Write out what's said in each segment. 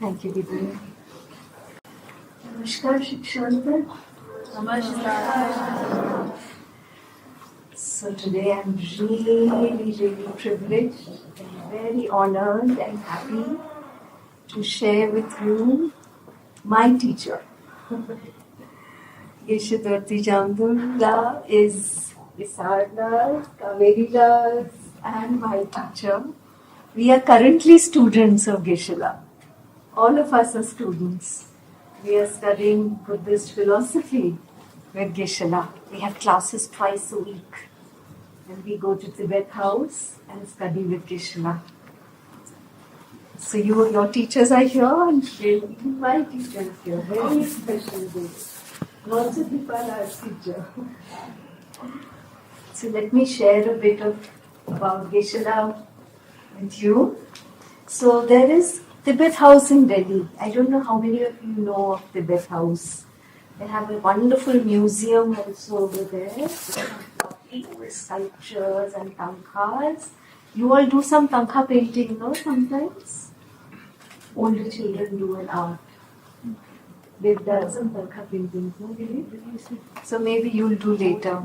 Thank you, Vidya. Namaskar, Shikshantar. Namaskar. So today I'm really privileged and very honored and happy to share with you my teacher. Geshe Dorji Damdul is Isarna's, Kaveri's and my teacher. We are currently students of Geshe. All of us are students. We are studying Buddhist philosophy with Geshe. We have classes twice a week. And we go to Tibet House and study with Geshe. So your teachers are here and they'll be my teachers here. Very special day. Also Dipala, teacher. So let me share a bit about Geshe with you. So there is Tibet House in Delhi. I don't know how many of you know of Tibet House. They have a wonderful museum also over there. With sculptures and tankhas. You all do some tankha painting, no? Sometimes older children do an art. They've done some tankha paintings, no? Really? So maybe you'll do later.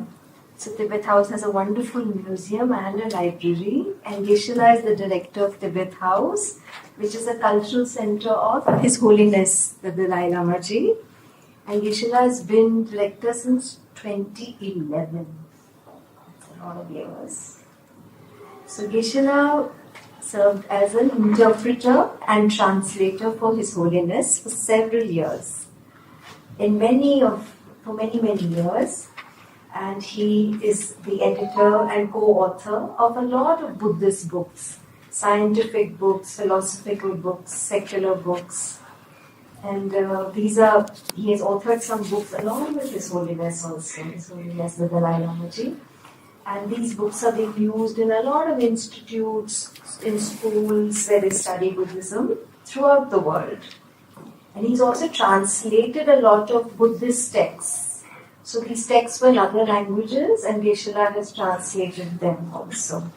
So Tibet House has a wonderful museum and a library, and Geshe is the director of Tibet House, which is a cultural center of His Holiness the Dalai Lama Ji. And Geshe has been director since 2011. That's a lot of years. So Geshe served as an interpreter and translator for His Holiness for several years. For many years. And he is the editor and co-author of a lot of Buddhist books, scientific books, philosophical books, secular books. And he has authored some books along with His Holiness also, His Holiness the Dalai Lama Ji. And these books are being used in a lot of institutes, in schools where they study Buddhism throughout the world. And he's also translated a lot of Buddhist texts. So these texts were in other languages and Geshe has translated them also.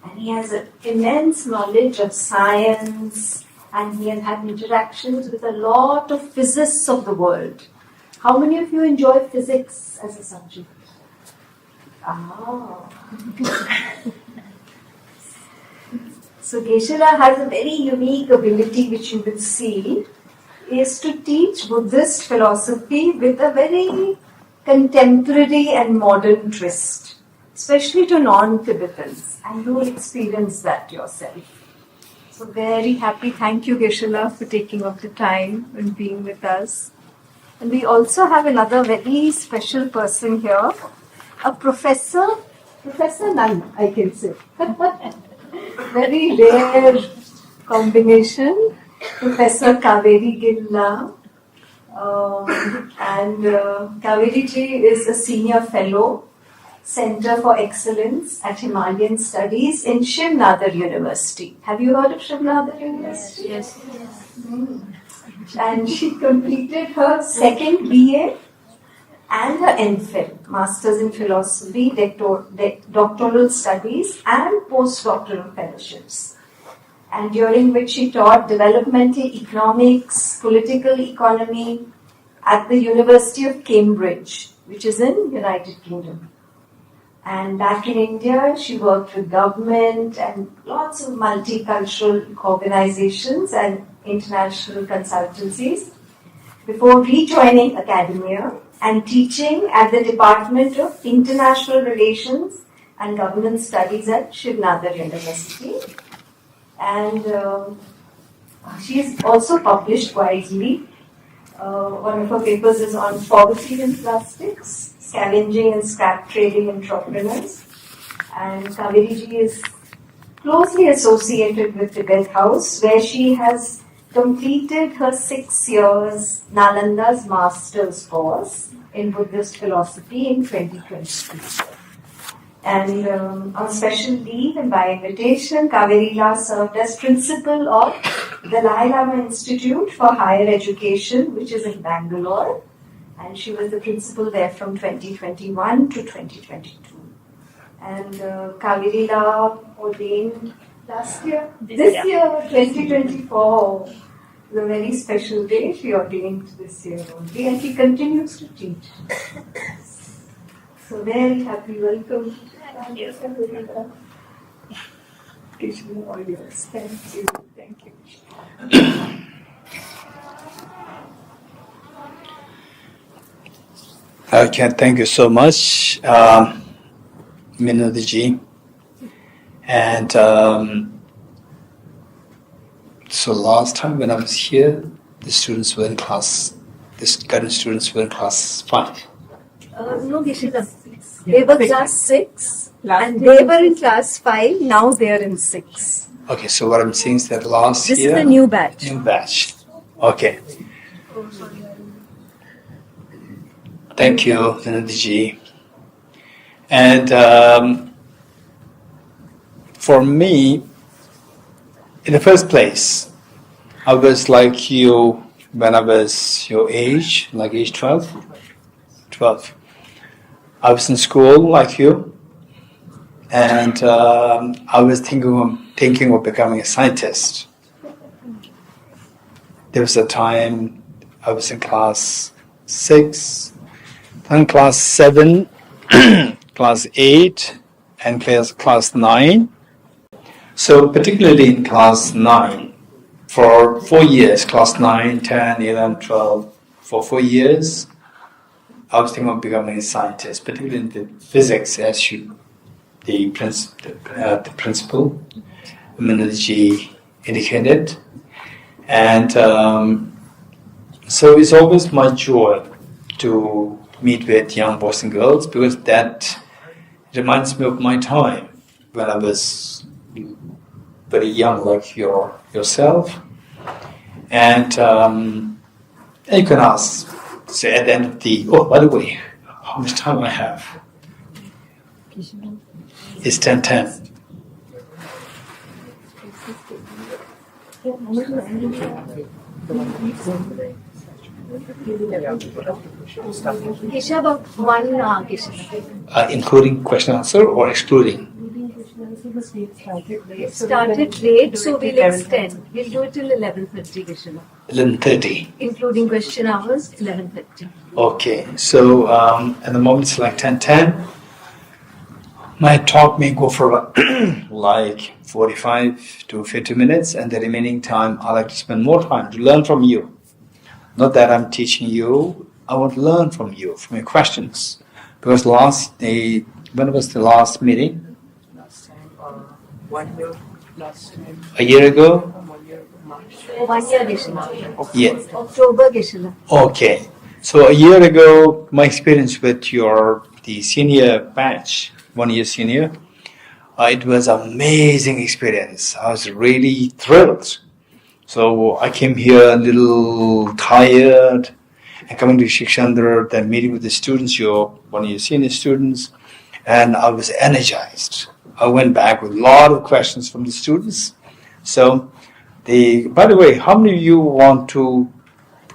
And he has an immense knowledge of science and he has had interactions with a lot of physicists of the world. How many of you enjoy physics as a subject? So Geshe has a very unique ability which you will see is to teach Buddhist philosophy with a very contemporary and modern twist, especially to non-Tibetans, and you will experience that yourself. So very happy. Thank you, Geshe, for taking up the time and being with us. And we also have another very special person here, a Professor Nunn, I can say. Very rare combination. Professor Kaveri Gilla. And Kaveri ji is a senior fellow, Center for Excellence at Himalayan Studies in Shiv Nadar University. Have you heard of Shiv Nadar University? Yes. And she completed her second BA and her MPhil, Masters in Philosophy, Doctoral Studies, and Postdoctoral Fellowships, and during which she taught developmental economics, political economy at the University of Cambridge, which is in United Kingdom. And back in India, she worked with government and lots of multicultural organizations and international consultancies before rejoining academia and teaching at the Department of International Relations and Governance Studies at Shikshantar University. And she's also published widely. One of her papers is on poverty in plastics, scavenging and scrap trading entrepreneurs. And Kaveriji is closely associated with Tibet House, where she has completed her 6 years Nalanda's master's course in Buddhist philosophy in 2022. And on special leave and by invitation, Kaverila served as principal of the Dalai Lama Institute for Higher Education, which is in Bangalore. And she was the principal there from 2021 to 2022. And Kaverila ordained last year, this year, 2024. It's a very special day. She ordained this year only, and she continues to teach. So very happy welcome. Thank you. All yours. Thank you. Thank you. Okay, thank you so much, Minodiji. And so last time when I was here, the students were in class, the current students were in class 5. No, Gishila. They were class 6 and they were in class 5. Now they are in 6. Okay, so what I'm saying is that last year... This is a new batch. New batch. Okay. Thank you, Vinodiji. And for me, in the first place, I was like you when I was your age, like age 12. 12. I was in school like you, and I was thinking of becoming a scientist. There was a time I was in class 6, then class 7, class 8, and class 9. So particularly in class 9, for 4 years, class 9, 10, 11, 12, for 4 years, I was thinking of becoming a scientist, particularly in the physics, as the principal, Minodiji, indicated. And so it's always my joy to meet with young boys and girls, because that reminds me of my time when I was very young, like yourself. And you can ask, say at the end of the, oh, by the way, how much time I have? It's 10:10. Kesha, about one Kesha. Including question answer or excluding? It started late, so we'll extend. We'll do it till 11:30, Kesha. 11:30. Including question hours, 11:30. Okay, so at the moment it's like 10:10. My talk may go for like 45 to 50 minutes, and the remaining time I like to spend more time to learn from you. Not that I'm teaching you, I want to learn from you, from your questions. Because when was the last meeting? Last time, 1 year. Last time. A year ago? 1 year, March. 1 year, Kesha. Yeah. October, Kesha. Okay. So a year ago, my experience with the senior batch, 1 year senior, it was an amazing experience. I was really thrilled. So I came here a little tired, and coming to Shikshantar, then meeting with the students, your 1 year senior students, and I was energized. I went back with a lot of questions from the students. So, by the way, how many of you want to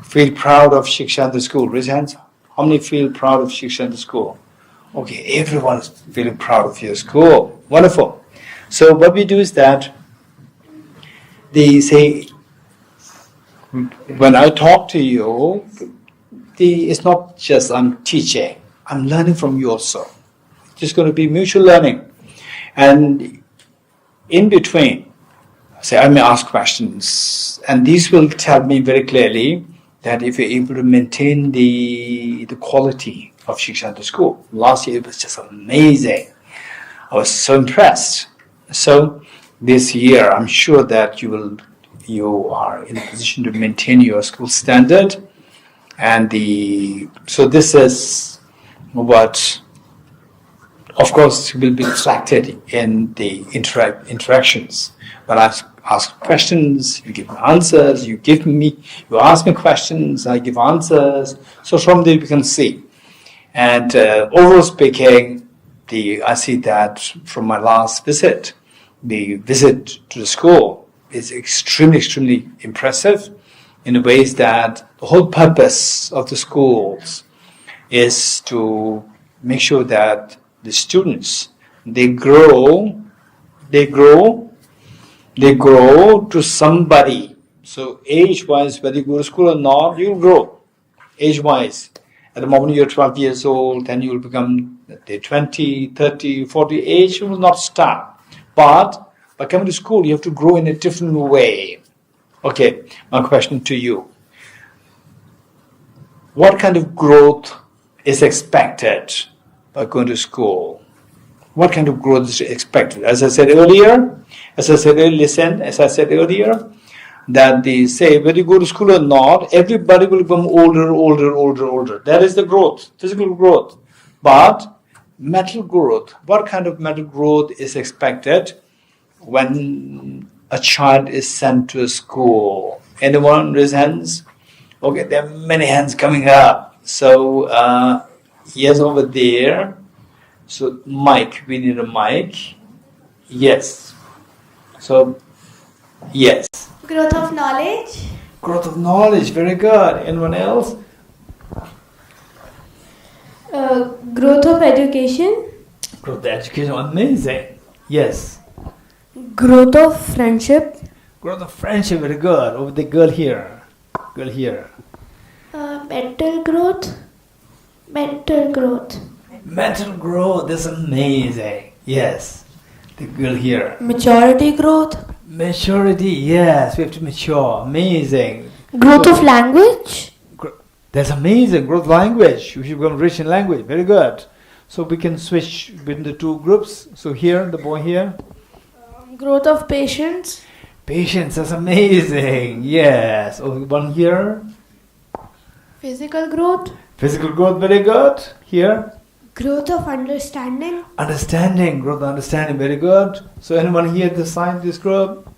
feel proud of Shikshantar school? Raise your hands. How many feel proud of Shikshantar school? Okay, everyone is feeling proud of your school. Wonderful. So what we do is that they say, when I talk to you, it's not just I'm teaching, I'm learning from you also. It's just going to be mutual learning. And in between, say I may ask questions, and these will tell me very clearly that if you're able to maintain the quality of Shikshantar school. Last year it was just amazing. I was so impressed. So this year I'm sure that you are in a position to maintain your school standard, and so this is what, of course, will be reflected in the interactions. When I ask questions, you give me answers. You ask me questions, I give answers. So from there we can see. And overall speaking, I see that from my last visit, the visit to the school is extremely, extremely impressive in the ways that the whole purpose of the schools is to make sure that the students, they grow to somebody. So age-wise, whether you go to school or not, you'll grow age-wise. At the moment you're 12 years old, then you'll become 20, 30, 40 age, you will not stop. But by coming to school, you have to grow in a different way. Okay, my question to you. What kind of growth is expected by going to school? What kind of growth is expected? As I said earlier, that they say whether you go to school or not, everybody will become older. That is the growth, physical growth. But mental growth, what kind of mental growth is expected when a child is sent to a school? Anyone raise hands? Okay, there are many hands coming up. So, yes, over there. So, mic, we need a mic. Yes. So, yes. Growth of knowledge. Growth of knowledge, very good. Anyone else? Growth of education. Growth of education, amazing. Yes. Growth of friendship. Growth of friendship, very good. Over the girl here. Mental growth. Mental growth, that's amazing. Yes. The girl here. Maturity growth. Maturity, yes. We have to mature. Amazing. Growth of language. That's amazing. Growth of language. We should become rich in language. Very good. So we can switch between the two groups. So here, the boy here. Growth of patience. Patience, that's amazing. Yes. Oh, one here. Physical growth. Physical growth, very good. Here. Growth of understanding. Understanding, growth of understanding, very good. So anyone here this sign, this group?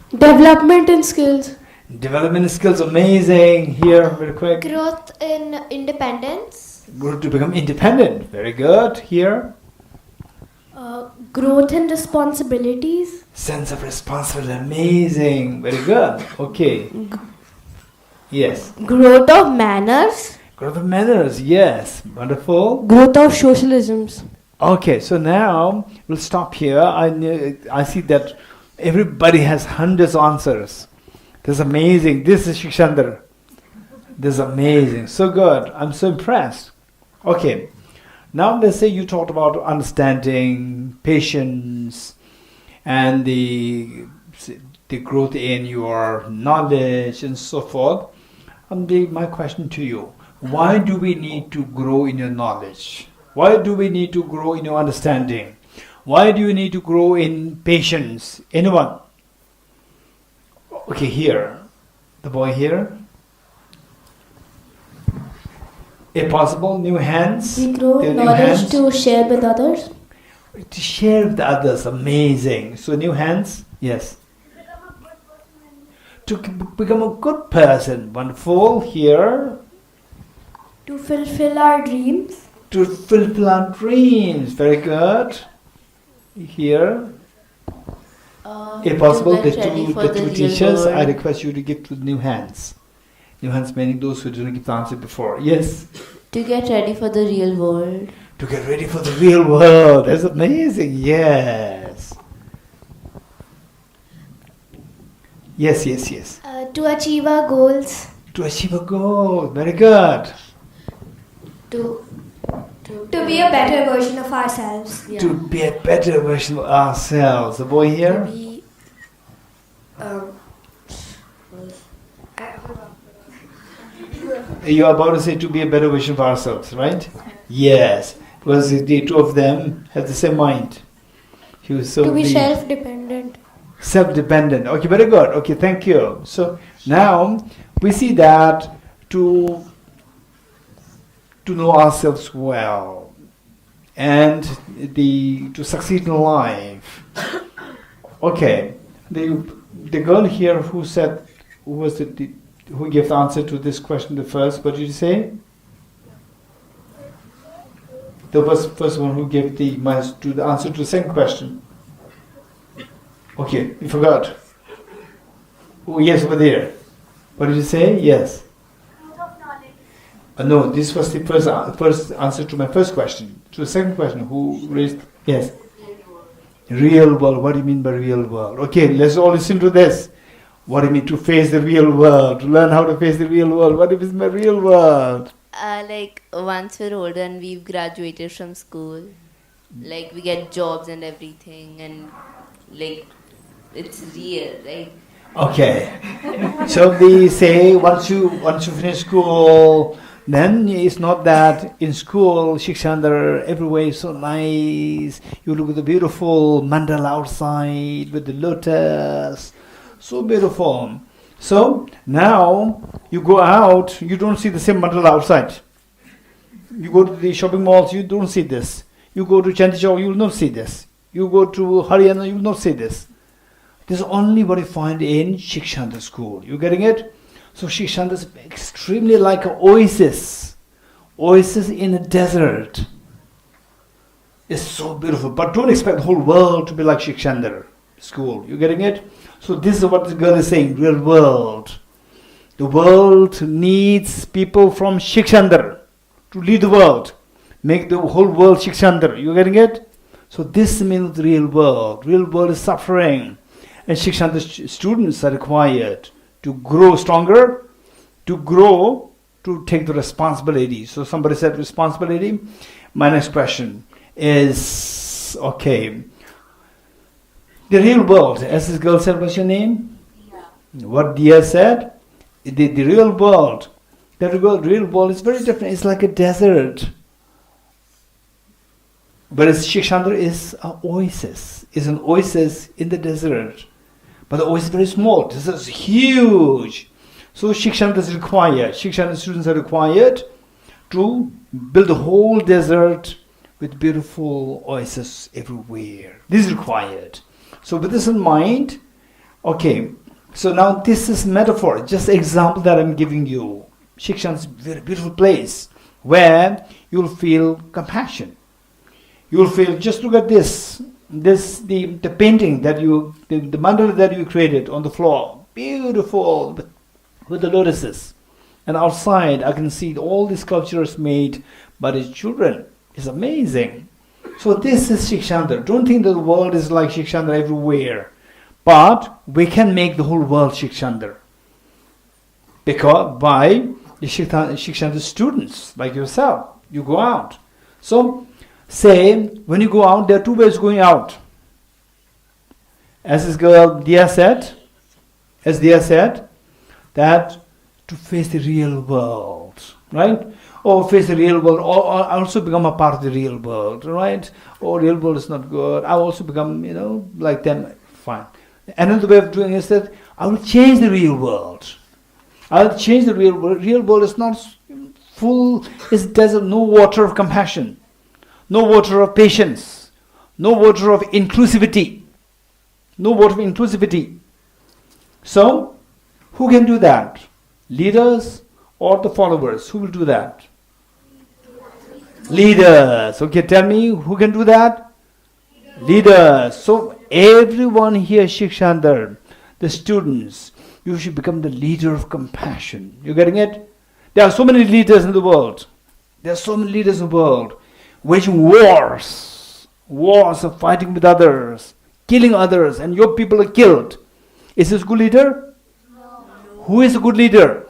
Development in skills. Development skills, amazing. Here, very quick. Growth in independence. Growth to become independent, very good. Here. Growth in responsibilities. Sense of responsibility, amazing, very good. Okay. Yes. Growth of manners. Growth of manners, yes. Wonderful. Growth of socialisms. Okay, so now we'll stop here. I see that everybody has hundreds of answers. This is amazing. This is Shikshantar. This is amazing. So good. I'm so impressed. Okay. Now let's say you talked about understanding, patience, and the growth in your knowledge and so forth. My question to you, why do we need to grow in your knowledge? Why do we need to grow in your understanding? Why do you need to grow in patience? Anyone? Okay, here. The boy here. If possible, new hands. We grow New knowledge hands. to share with others. To share with others, amazing. So new hands, yes. To become a good person, wonderful. Here. To fulfill our dreams. To fulfill our dreams, very good. Here. If possible, to get ready for the the two real teachers, I world. request you to give to new hands. New hands meaning those who didn't give the answer before. Yes. To get ready for the real world. To get ready for the real world. That's amazing. Yes. Yes, yes, yes. To achieve our goals. To achieve a goal. Very good. To be a better version of ourselves. Yeah. To be a better version of ourselves. The boy To here? be, You are about to say to be a better version of ourselves, right? Yes. Because the two of them have the same mind. He was so To be self-dependent. self-dependent. Okay, very good. Okay, thank you. So now we see that to know ourselves well and to succeed in life. Okay, the girl here who said who gave the answer to this question the first. What did you say? The first one who gave the answer to the second question. Okay, you forgot. Oh, yes, over there. What did you say? Yes. No, this was the first answer to my first question. To the second question, who raised? Yes. Real world. What do you mean by real world? Okay, let's all listen to this. What do you mean to face the real world? To learn how to face the real world. What is my real world? like once we're older and we've graduated from school, like we get jobs and everything, and like it's real, right? Okay. So they say once you finish school, then it's not that in school, Shikshantar, everywhere is so nice. You look at the beautiful mandala outside with the lotus. So beautiful. So now you go out, you don't see the same mandala outside. You go to the shopping malls, you don't see this. You go to Chandigarh, you will not see this. You go to Haryana, you will not see this. This is only what you find in Shikshantar school. You getting it? So Shikshantar is extremely like an oasis. Oasis in a desert. It's so beautiful. But don't expect the whole world to be like Shikshantar school. You getting it? So this is what this girl is saying, real world. The world needs people from Shikshantar to lead the world. Make the whole world Shikshantar. You getting it? So this means the real world. Real world is suffering. And Shikshantar students are required to grow stronger, to take the responsibility. So somebody said responsibility. My next question is, okay, the real world, as this girl said, what's your name? Dia. What Dia said, the real world, real world is very different. It's like a desert. Whereas Shikshantar is an oasis. It's an oasis in the desert. But the oasis is very small. This is huge. So Shikshantar is required. Shikshantar students are required to build a whole desert with beautiful oasis everywhere. This is required. So with this in mind, okay, so now this is metaphor, just example that I'm giving you. Shikshantar is a very beautiful place where you'll feel compassion. You'll feel, just look at this, the painting that the mandala that you created on the floor, beautiful, with the lotuses. And outside, I can see all the sculptures made by the children. It's amazing. So this is Shikshantar. Don't think that the world is like Shikshantar everywhere. But we can make the whole world Shikshantar. Because by the Shikshantar students, like yourself, you go out. So, say, when you go out, there are two ways going out. As this girl Dia said, that to face the real world, right? Or face the real world, or also become a part of the real world, right? Or real world is not good. I also become, like them. Fine. Another way of doing is that I will change the real world. I will change the real world. Real world is not full. There's no water of compassion, no water of patience, no water of inclusivity, no water of inclusivity. So, who can do that? Leaders or the followers? Who will do that? Leaders. Okay, tell me, who can do that? Leaders. So everyone here, Shikshantar, the students, you should become the leader of compassion. You getting it? There are so many leaders in the world. There are so many leaders in the world waging wars. Wars of fighting with others, killing others, and your people are killed. Is this a good leader? No. Who is a good leader?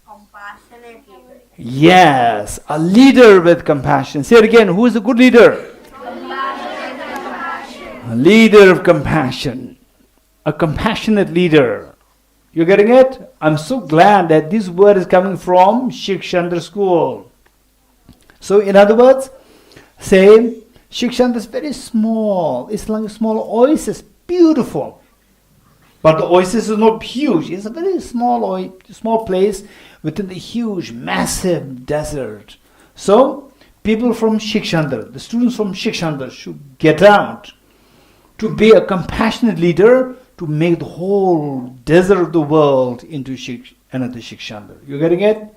Compassionate leader. Yes, a leader with compassion. Say it again. Who is a good leader? A leader of compassion. A compassionate leader. You getting it? I'm so glad that this word is coming from Shikshantar school. So in other words, say Shikshantar is very small. It's like a small oasis, beautiful. But the oasis is not huge. It's a very small place within the huge, massive desert. So people from Shikshantar, the students from Shikshantar should get out to be a compassionate leader to make the whole desert of the world into another Shikshantar. You getting it?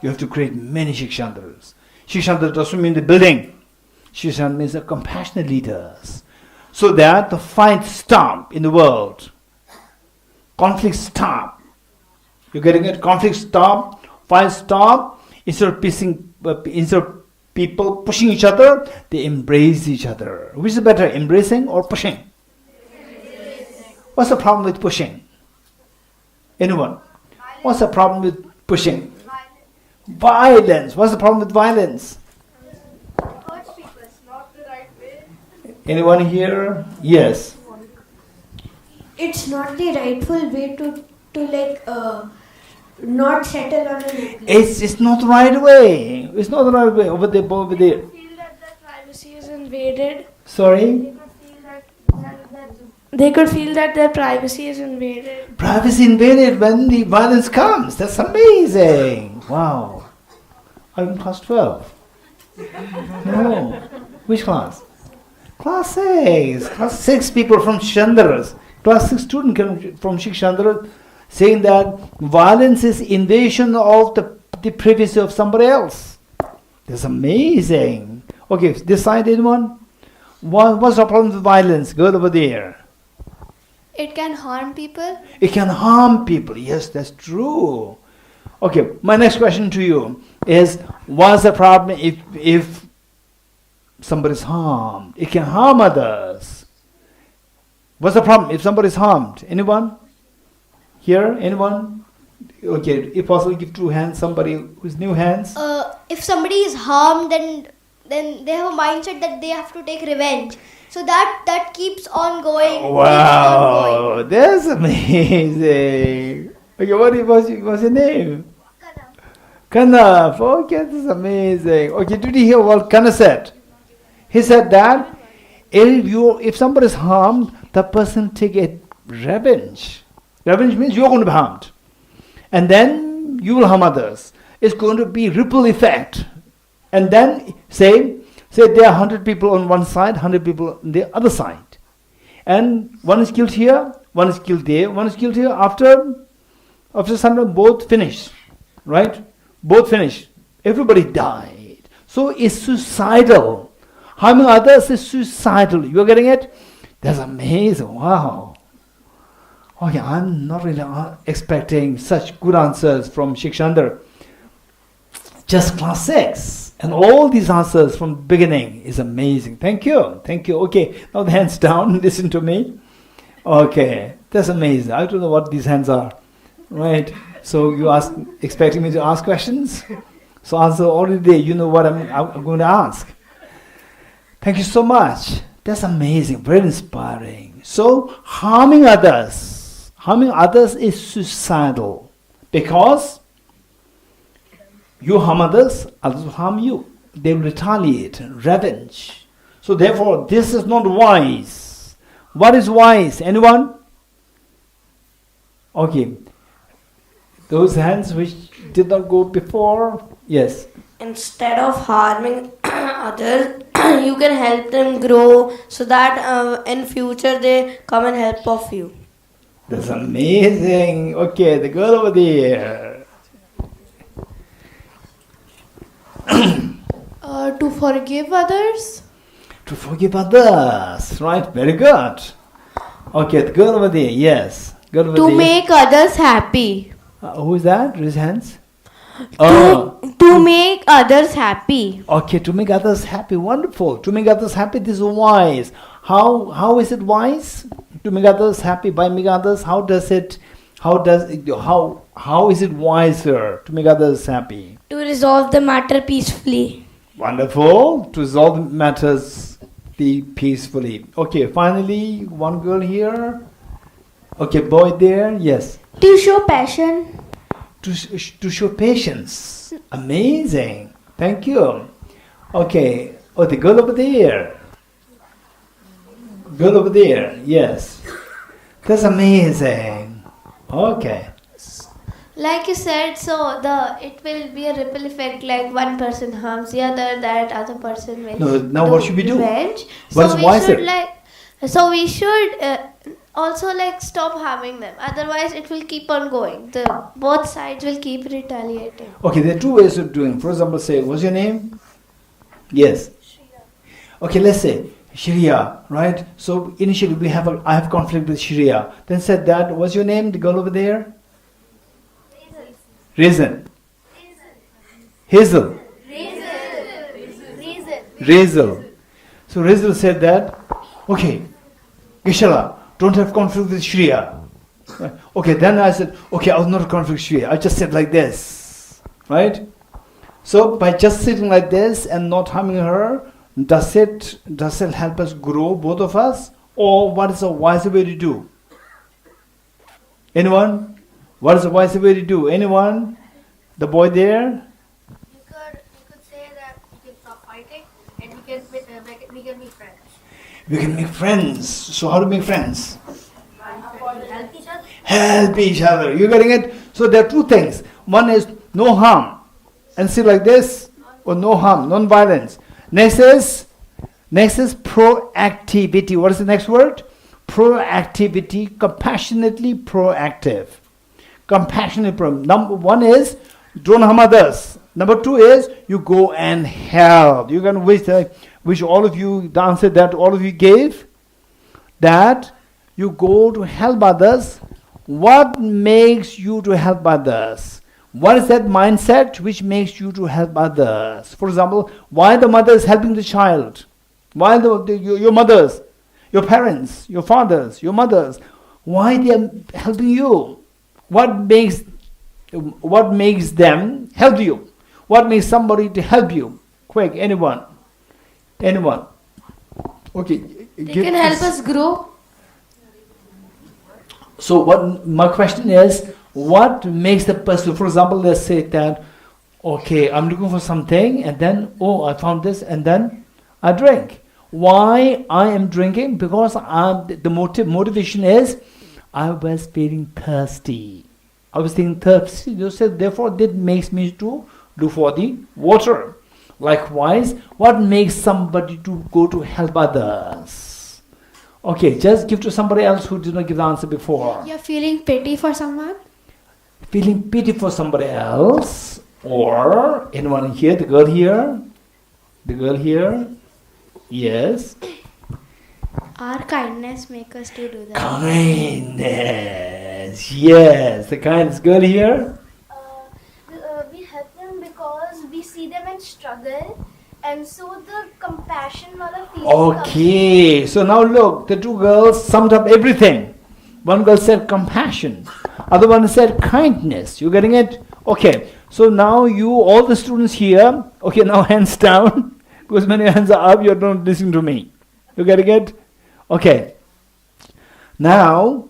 You have to create many Shikshantars. Shikshantar doesn't mean the building. Shikshantar means the compassionate leaders. So that the fight stop in the world. Conflict stop. You getting it? Conflict stop. Fight stop. Instead of people pushing each other, they embrace each other. Which is better, embracing or pushing? What's the problem with pushing? Anyone? What's the problem with pushing? Violence. What's the problem with violence? Hurt people, it's not the right way. Anyone here? Yes. It's not the rightful way to not settle on a It's not the right way. It's not the right way. Over there. feel that their privacy is invaded. Sorry? They could feel that their privacy is invaded. Privacy invaded when the violence comes. That's amazing. Wow. I'm in class 12. No. Which class? Class 6. Class 6 people from Shikshantar. Class 6 student from Shikshantar saying that violence is invasion of the privacy of somebody else. That's amazing. Okay, this side, anyone? What's the problem with violence? Go over there. It can harm people. It can harm people. Yes, that's true. Okay, my next question to you is, what's the problem if somebody's harmed? It can harm others. What's the problem if somebody's harmed? Anyone? Here? Anyone? Okay, if possible, give 2 hands. Somebody who's new hands. If somebody is harmed, then they have a mindset that they have to take revenge. So that keeps on going. Wow, that's amazing. Okay, what's your name? Kanaf. Okay, that's amazing. Okay, did you hear what Kana said? He said that if somebody is harmed, the person take a revenge. Revenge means you're going to be harmed. And then you will harm others. It's going to be ripple effect. And then say there are 100 people on one side, 100 people on the other side. And one is killed here, one is killed there, one is killed here. After some time, both finish. Right? Both finish. Everybody died. So it's suicidal. Harming others is suicidal. You're getting it? That's amazing. Wow. Okay, I'm not really expecting such good answers from Shikshantar. Just class 6. And all these answers from the beginning is amazing. Thank you. Thank you. Okay, now the hands down. Listen to me. Okay, that's amazing. I don't know what these hands are. Right? So you expecting me to ask questions? So answer already there. You know what I'm going to ask. Thank you so much. That's amazing. Very inspiring. So harming others is suicidal. Because you harm others will harm you. They will retaliate, revenge. So therefore, this is not wise. What is wise? Anyone? Okay. Those hands which did not go before? Yes. Instead of harming others, you can help them grow so that in future they come and help of you. That's amazing. Okay, the girl over there. To forgive others. To forgive others. Right? Very good. Okay, the girl over there. Yes. Girl over To there. make others happy. Who is that? Raise hands. To make others happy. Okay, to make others happy. Wonderful. To make others happy, this is wise. How is it wise? To make others happy by making others, how is it wiser to make others happy? To resolve the matter peacefully. Wonderful. To resolve matters peacefully. Okay, finally, one girl here. Okay, boy there. Yes. To show passion. To show patience. Amazing. Thank you. Okay. Oh, the girl over there. Girl over there. Yes. That's amazing. Okay. Like you said, so it will be a ripple effect. Like one person harms the other, that other person will. No, now what should we do? Revenge. What's So we wiser? should also like stop harming them. Otherwise, it will keep on going. Both sides will keep retaliating. Okay, there are two ways of doing. For example, say, what's your name? Yes. Okay, let's say Shriya, right? So initially I have conflict with Shriya. Then said that, what's your name? The girl over there? Reason. Hazel. Razel. So Razel said that, okay, Geshe, don't have conflict with Shriya. Okay, then I said, okay, I was not a conflict with Shriya. I just said like this, right? So by just sitting like this and not harming her, does it help us grow, both of us? Or what is a wiser way to do? Anyone? What is a wiser way to do? Anyone? The boy there? You could say that we can stop fighting and we can be friends. We can make friends. So how to make friends? Help each other. Help each other. You getting it? So there are two things. One is no harm. And sit like this. Or no harm, non-violence. Next is proactivity. What is the next word? Proactivity. Compassionately proactive. Number one is don't harm others. Number two is you go and help. You can wish all of you, the answer that all of you gave, that you go to help others. What makes you to help others? What is that mindset which makes you to help others? For example, why the mother is helping the child? Why your mothers, your parents, your fathers, your mothers, why they are helping you? What makes them help you? What makes somebody to help you? Quick, anyone? Okay. They can help us grow. So what my question is, what makes the person, for example, let's say that, okay, I'm looking for something and then, I found this and then I drink. Why I am drinking? Because the motivation is, I was feeling thirsty. Therefore that makes me to do for the water. Likewise, what makes somebody to go to help others? Okay, just give to somebody else who did not give the answer before. You're feeling pity for someone? Feeling pity for somebody else, or anyone here, the girl here, yes. Our kindness makes us to do that. Kindness, yes, the kindness girl here. We help them because we see them in struggle, and so the compassion wala feeling. Okay, so now look, the two girls summed up everything. One girl said compassion, other one said kindness. You getting it? Okay, so now all the students here, okay, now hands down, because when your hands are up, you're not listening to me. You getting it? Okay. Now,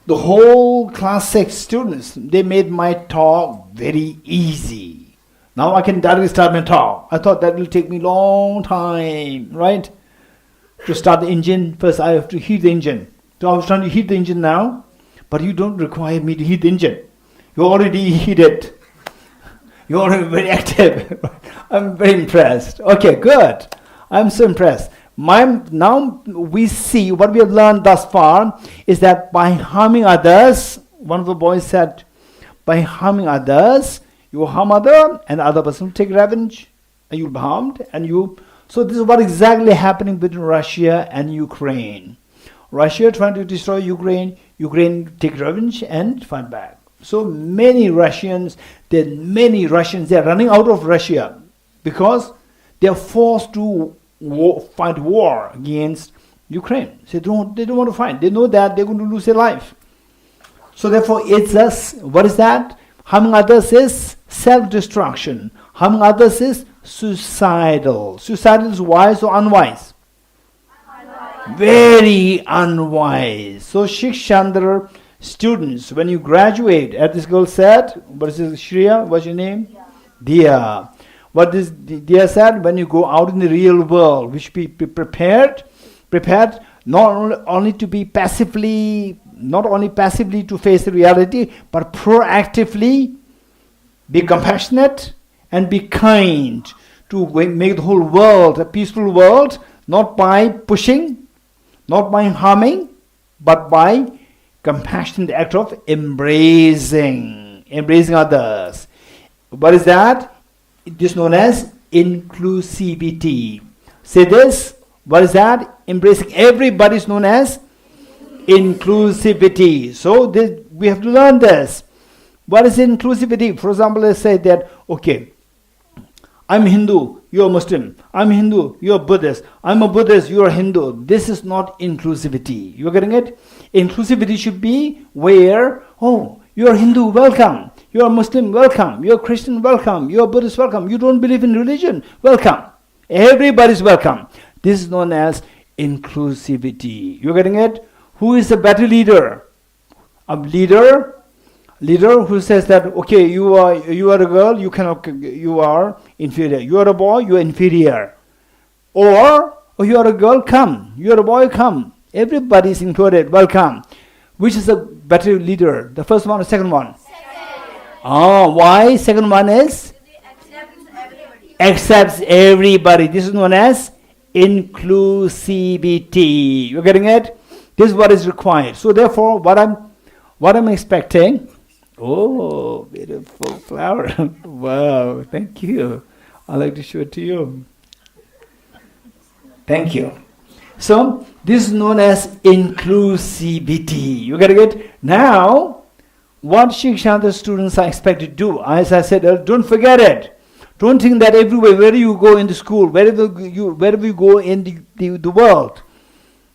the whole class 6 students, they made my talk very easy. Now I can directly start my talk. I thought that will take me long time, right? To start the engine, first I have to heat the engine. So I was trying to heat the engine now, but you don't require me to heat the engine. You already heated. You're already very active. I'm very impressed. Okay, good. I'm so impressed. Now we see what we have learned thus far is that by harming others, one of the boys said, by harming others, you harm other and the other person will take revenge and you'll be harmed. So this is what exactly happening between Russia and Ukraine. Russia trying to destroy Ukraine, Ukraine take revenge and fight back. So many Russians, they are running out of Russia because they are forced to fight war against Ukraine. So they don't want to fight. They know that they're going to lose their life. So therefore, it's us. What is that? Harming others is self-destruction. Harming others is suicidal. Suicidal is wise or unwise? Very unwise. So Shikshantar students, when you graduate, as this girl said, what is this, Shreya, what's your name? Dia. What this Dia said, when you go out in the real world, we should be prepared not only to be passively to face the reality, but proactively be compassionate and be kind to make the whole world a peaceful world, not by pushing, not by harming, but by compassionate act of embracing others. What is that? It is known as inclusivity. Say this. What is that? Embracing everybody is known as inclusivity. So we have to learn this. What is inclusivity? For example, let's say that, okay, I'm Hindu, you're Muslim. I'm Hindu, you're Buddhist. I'm a Buddhist, you're a Hindu. This is not inclusivity. You're getting it? Inclusivity should be where, oh, you're Hindu, welcome. You're a Muslim, welcome. You're a Christian, welcome. You're a Buddhist, welcome. You don't believe in religion, welcome. Everybody's welcome. This is known as inclusivity. You're getting it? Who is a better leader? A leader who says that, okay, you are a girl, you are inferior. You are a boy, you are inferior. Or you are a girl, come. You are a boy, come. Everybody is included, welcome. Which is a better leader? The first one or second one? Second. Why? Second one is? Accepts everybody. This is known as inclusivity. You're getting it? This is what is required. So therefore, what I'm expecting. Oh, beautiful flower. Wow, thank you. I'd like to show it to you. Thank you. So this is known as inclusivity. You getting it? Now, what Shikshantar students are expected to do, as I said, don't forget it. Don't think that everywhere, wherever you go in the school, wherever you go in the world,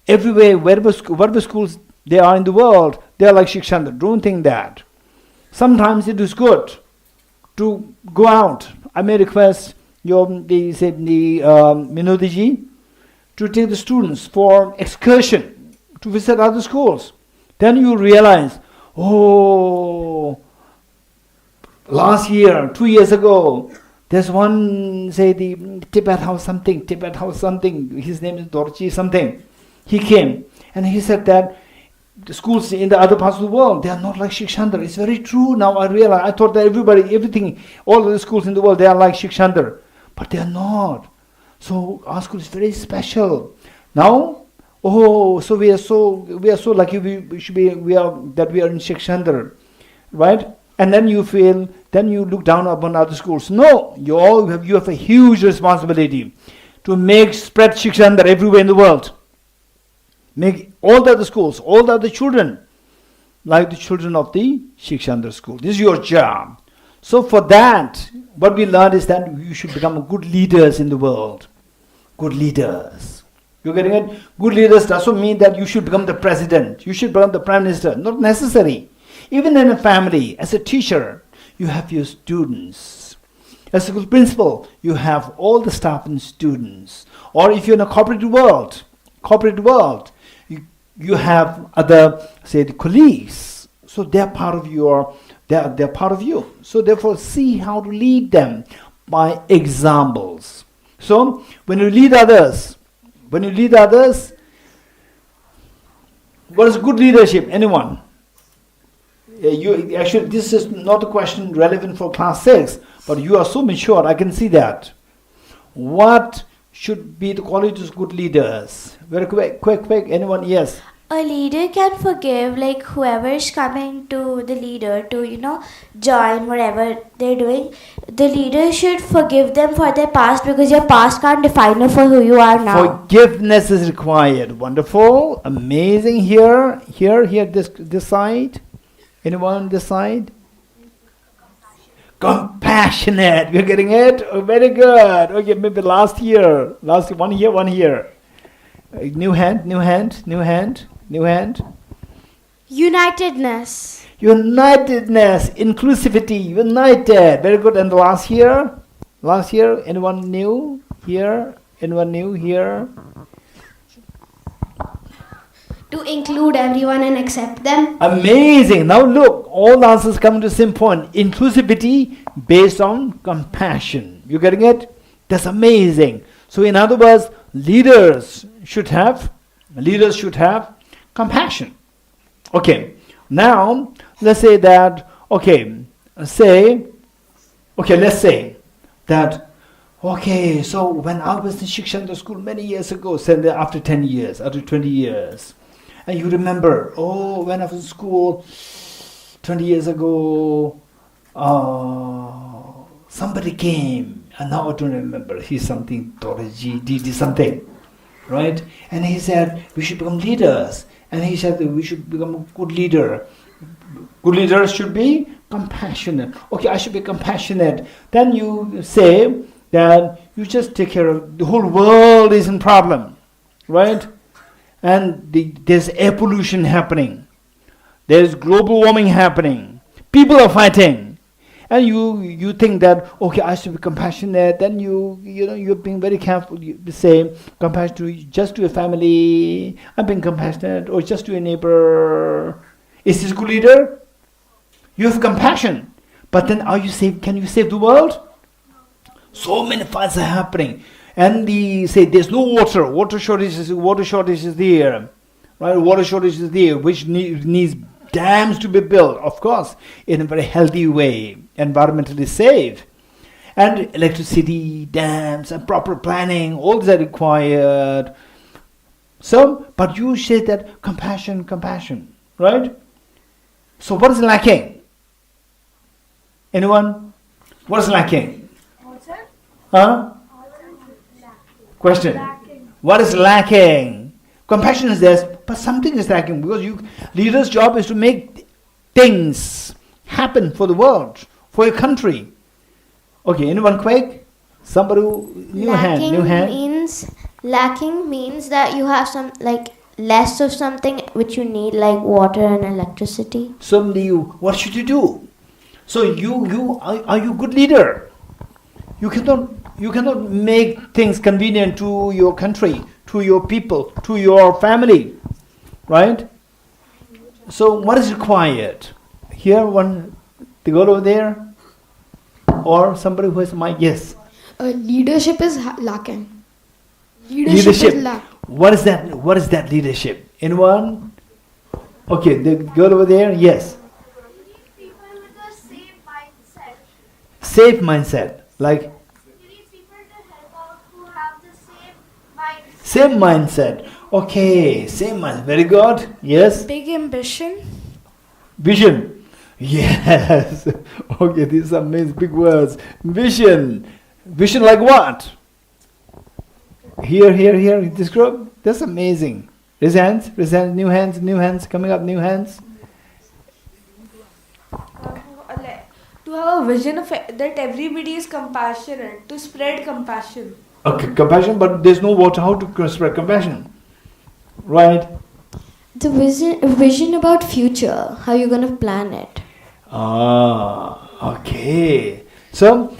everywhere, whatever schools they are in the world, they are like Shikshantar. Don't think that. Sometimes it is good to go out. I may request Minodiji to take the students for excursion to visit other schools. Then you realize, oh, last year, 2 years ago, there's one, say the Tibet house something, his name is Dorji something. He came and he said that the schools in the other parts of the world, they are not like Shikshantar. It's very true now. I realize, I thought that everything, all of the schools in the world, they are like Shikshantar. But they are not. So our school is very special. Now, so we are so lucky we are in Shikshantar, right? And then you look down upon other schools. No, you have a huge responsibility to spread Shikshantar everywhere in the world. Make all the other schools, all the other children, like the children of the Shikshantar school. This is your job. So for that, what we learned is that you should become good leaders in the world. Good leaders. You're getting it? Good leaders doesn't mean that you should become the president. You should become the prime minister. Not necessary. Even in a family, as a teacher, you have your students. As a school principal, you have all the staff and students. Or if you're in a corporate world, you have other, say, the colleagues. So they're part of they're part of you. So therefore, see how to lead them by examples. So when you lead others, what is good leadership? Anyone? Actually, this is not a question relevant for class 6, but you are so mature, I can see that. What should be the qualities of good leaders? Very quick, anyone? Yes. A leader can forgive like whoever is coming to the leader to join whatever they're doing. The leader should forgive them for their past because your past can't define you for who you are now. Forgiveness is required. Wonderful, amazing. Here, this side. Anyone this side? Compassionate. We're getting it. Oh, very good. Okay, maybe last one here. New hand. Unitedness. Unitedness, inclusivity, united. Very good. And the last year, anyone new here? Anyone new here? To include everyone and accept them. Amazing. Now look, all the answers come to the same point. Inclusivity based on compassion. You getting it? That's amazing. So in other words, leaders should have compassion. Okay. Now let's say that let's say that so when I was in Shikshantar school many years ago, say that after 10 years, after 20 years, and you remember, when I was in school 20 years ago, somebody came, and now I don't remember, he's something, Dorji, did something, right? And he said, we should become leaders. And he said that we should become a good leader. Good leaders should be compassionate. Okay, I should be compassionate. Then you say that you just take care of the whole world is in problem, right? And there's air pollution happening. There's global warming happening. People are fighting. And you think that, I should be compassionate. Then you're being very careful. You say compassion just to your family. I'm being compassionate, or just to your neighbor. Is this a good leader? You have compassion, but then are you safe? Can you save the world? So many fights are happening, and they say there's no water. Water shortage is there, right? Water shortage is there, which needs dams to be built, of course, in a very healthy way, environmentally safe. And electricity, dams, and proper planning, all these are required. So, but you say that compassion, right? So what is lacking? Anyone? What is lacking? Huh? Question. What is lacking? Compassion is there, but something is lacking, because leader's job is to make things happen for the world, for your country. Okay, anyone quick? Somebody, new hand. Lacking means that you have some less of something which you need, like water and electricity. So what should you do? So are you a good leader? You cannot make things convenient to your country, to your people, to your family, right? So what is required? Here, the girl over there, or somebody who has a mic. Yes. Leadership is lacking. Leadership. What is that? What is that leadership? Anyone? Okay, the girl over there. Yes. You need people with a safe mindset. Safe mindset, like. You need people to help out who have the same mindset. Same mindset. Okay, same mindset. Very good. Yes. Big ambition. Vision. Yes. Okay, these are amazing big words. Vision. Vision like what? Here, this group. That's amazing. Raise hands, new hands, coming up, new hands. To have a vision of that everybody is compassionate, to spread compassion. Okay, compassion, but there's no water. How to spread compassion? Right? The vision about future, how you're going to plan it. Okay. So,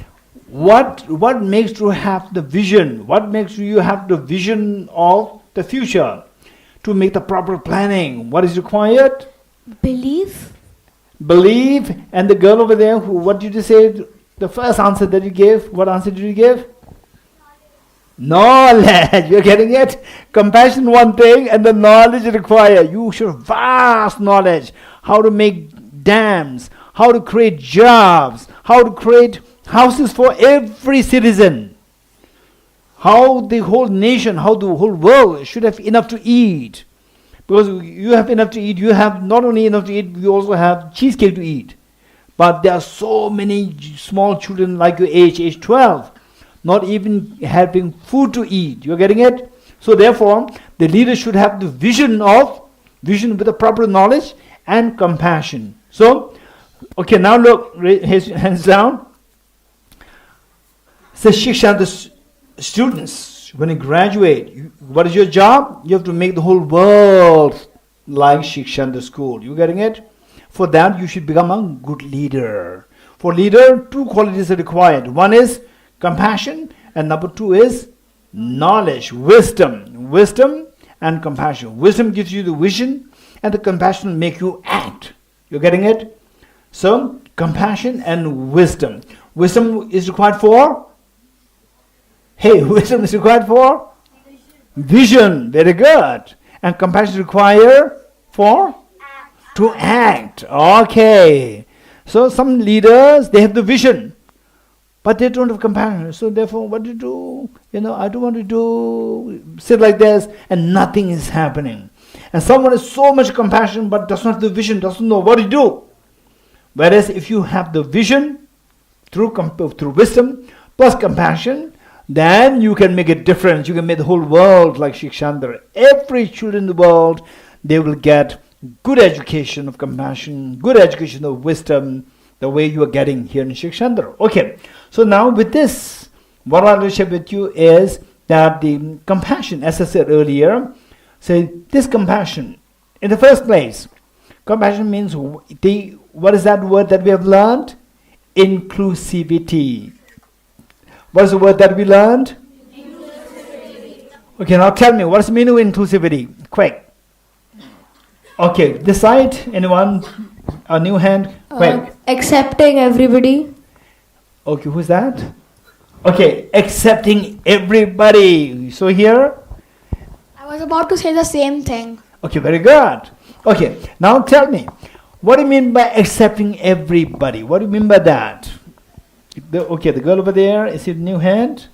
what makes you have the vision? What makes you have the vision of the future? To make the proper planning, what is required? Believe. And the girl over there, what did you say? The first answer that you gave, what answer did you give? Knowledge. You're getting it? Compassion one thing, and the knowledge required. You should have vast knowledge. How to make dams, how to create jobs, how to create houses for every citizen. How the whole nation, how the whole world should have enough to eat. Because you have enough to eat. You have not only enough to eat, you also have cheesecake to eat. But there are so many small children like your age 12, not even having food to eat. You're getting it? So therefore, the leader should have the vision with the proper knowledge and compassion. So, okay, now look, raise your hands down. Say, Shikshantar students, when you graduate, what is your job? You have to make the whole world like Shikshantar school. You getting it? For that, you should become a good leader. For leader, 2 qualities are required. One is compassion, and number 2 is knowledge, wisdom. Wisdom and compassion. Wisdom gives you the vision, and the compassion will make you act. You're getting it? So, compassion and wisdom. Wisdom is required for? Hey, wisdom is required for? Vision. Very good. And compassion is required for? To act. Okay. So some leaders, they have the vision, but they don't have compassion. So therefore, what do you do? I don't want to sit like this, and nothing is happening. And someone has so much compassion, but does not have the vision, doesn't know what to do. Whereas if you have the vision through wisdom plus compassion, then you can make a difference. You can make the whole world like Shikshantar. Every children in the world, they will get good education of compassion, good education of wisdom, the way you are getting here in Shikshantar. Okay, so now with this, what I will share with you is that the compassion, as I said earlier, this compassion, in the first place, compassion means what is that word that we have learned? Inclusivity. What is the word that we learned? Inclusivity. Okay, now tell me, what is the meaning of inclusivity? Quick. Okay, this side, anyone? A new hand? Quick. Accepting everybody. Okay, who's that? Okay, accepting everybody. So here? I was about to say the same thing. Okay, very good. Okay, now tell me, what do you mean by accepting everybody? What do you mean by that? The girl over there, is it new hand?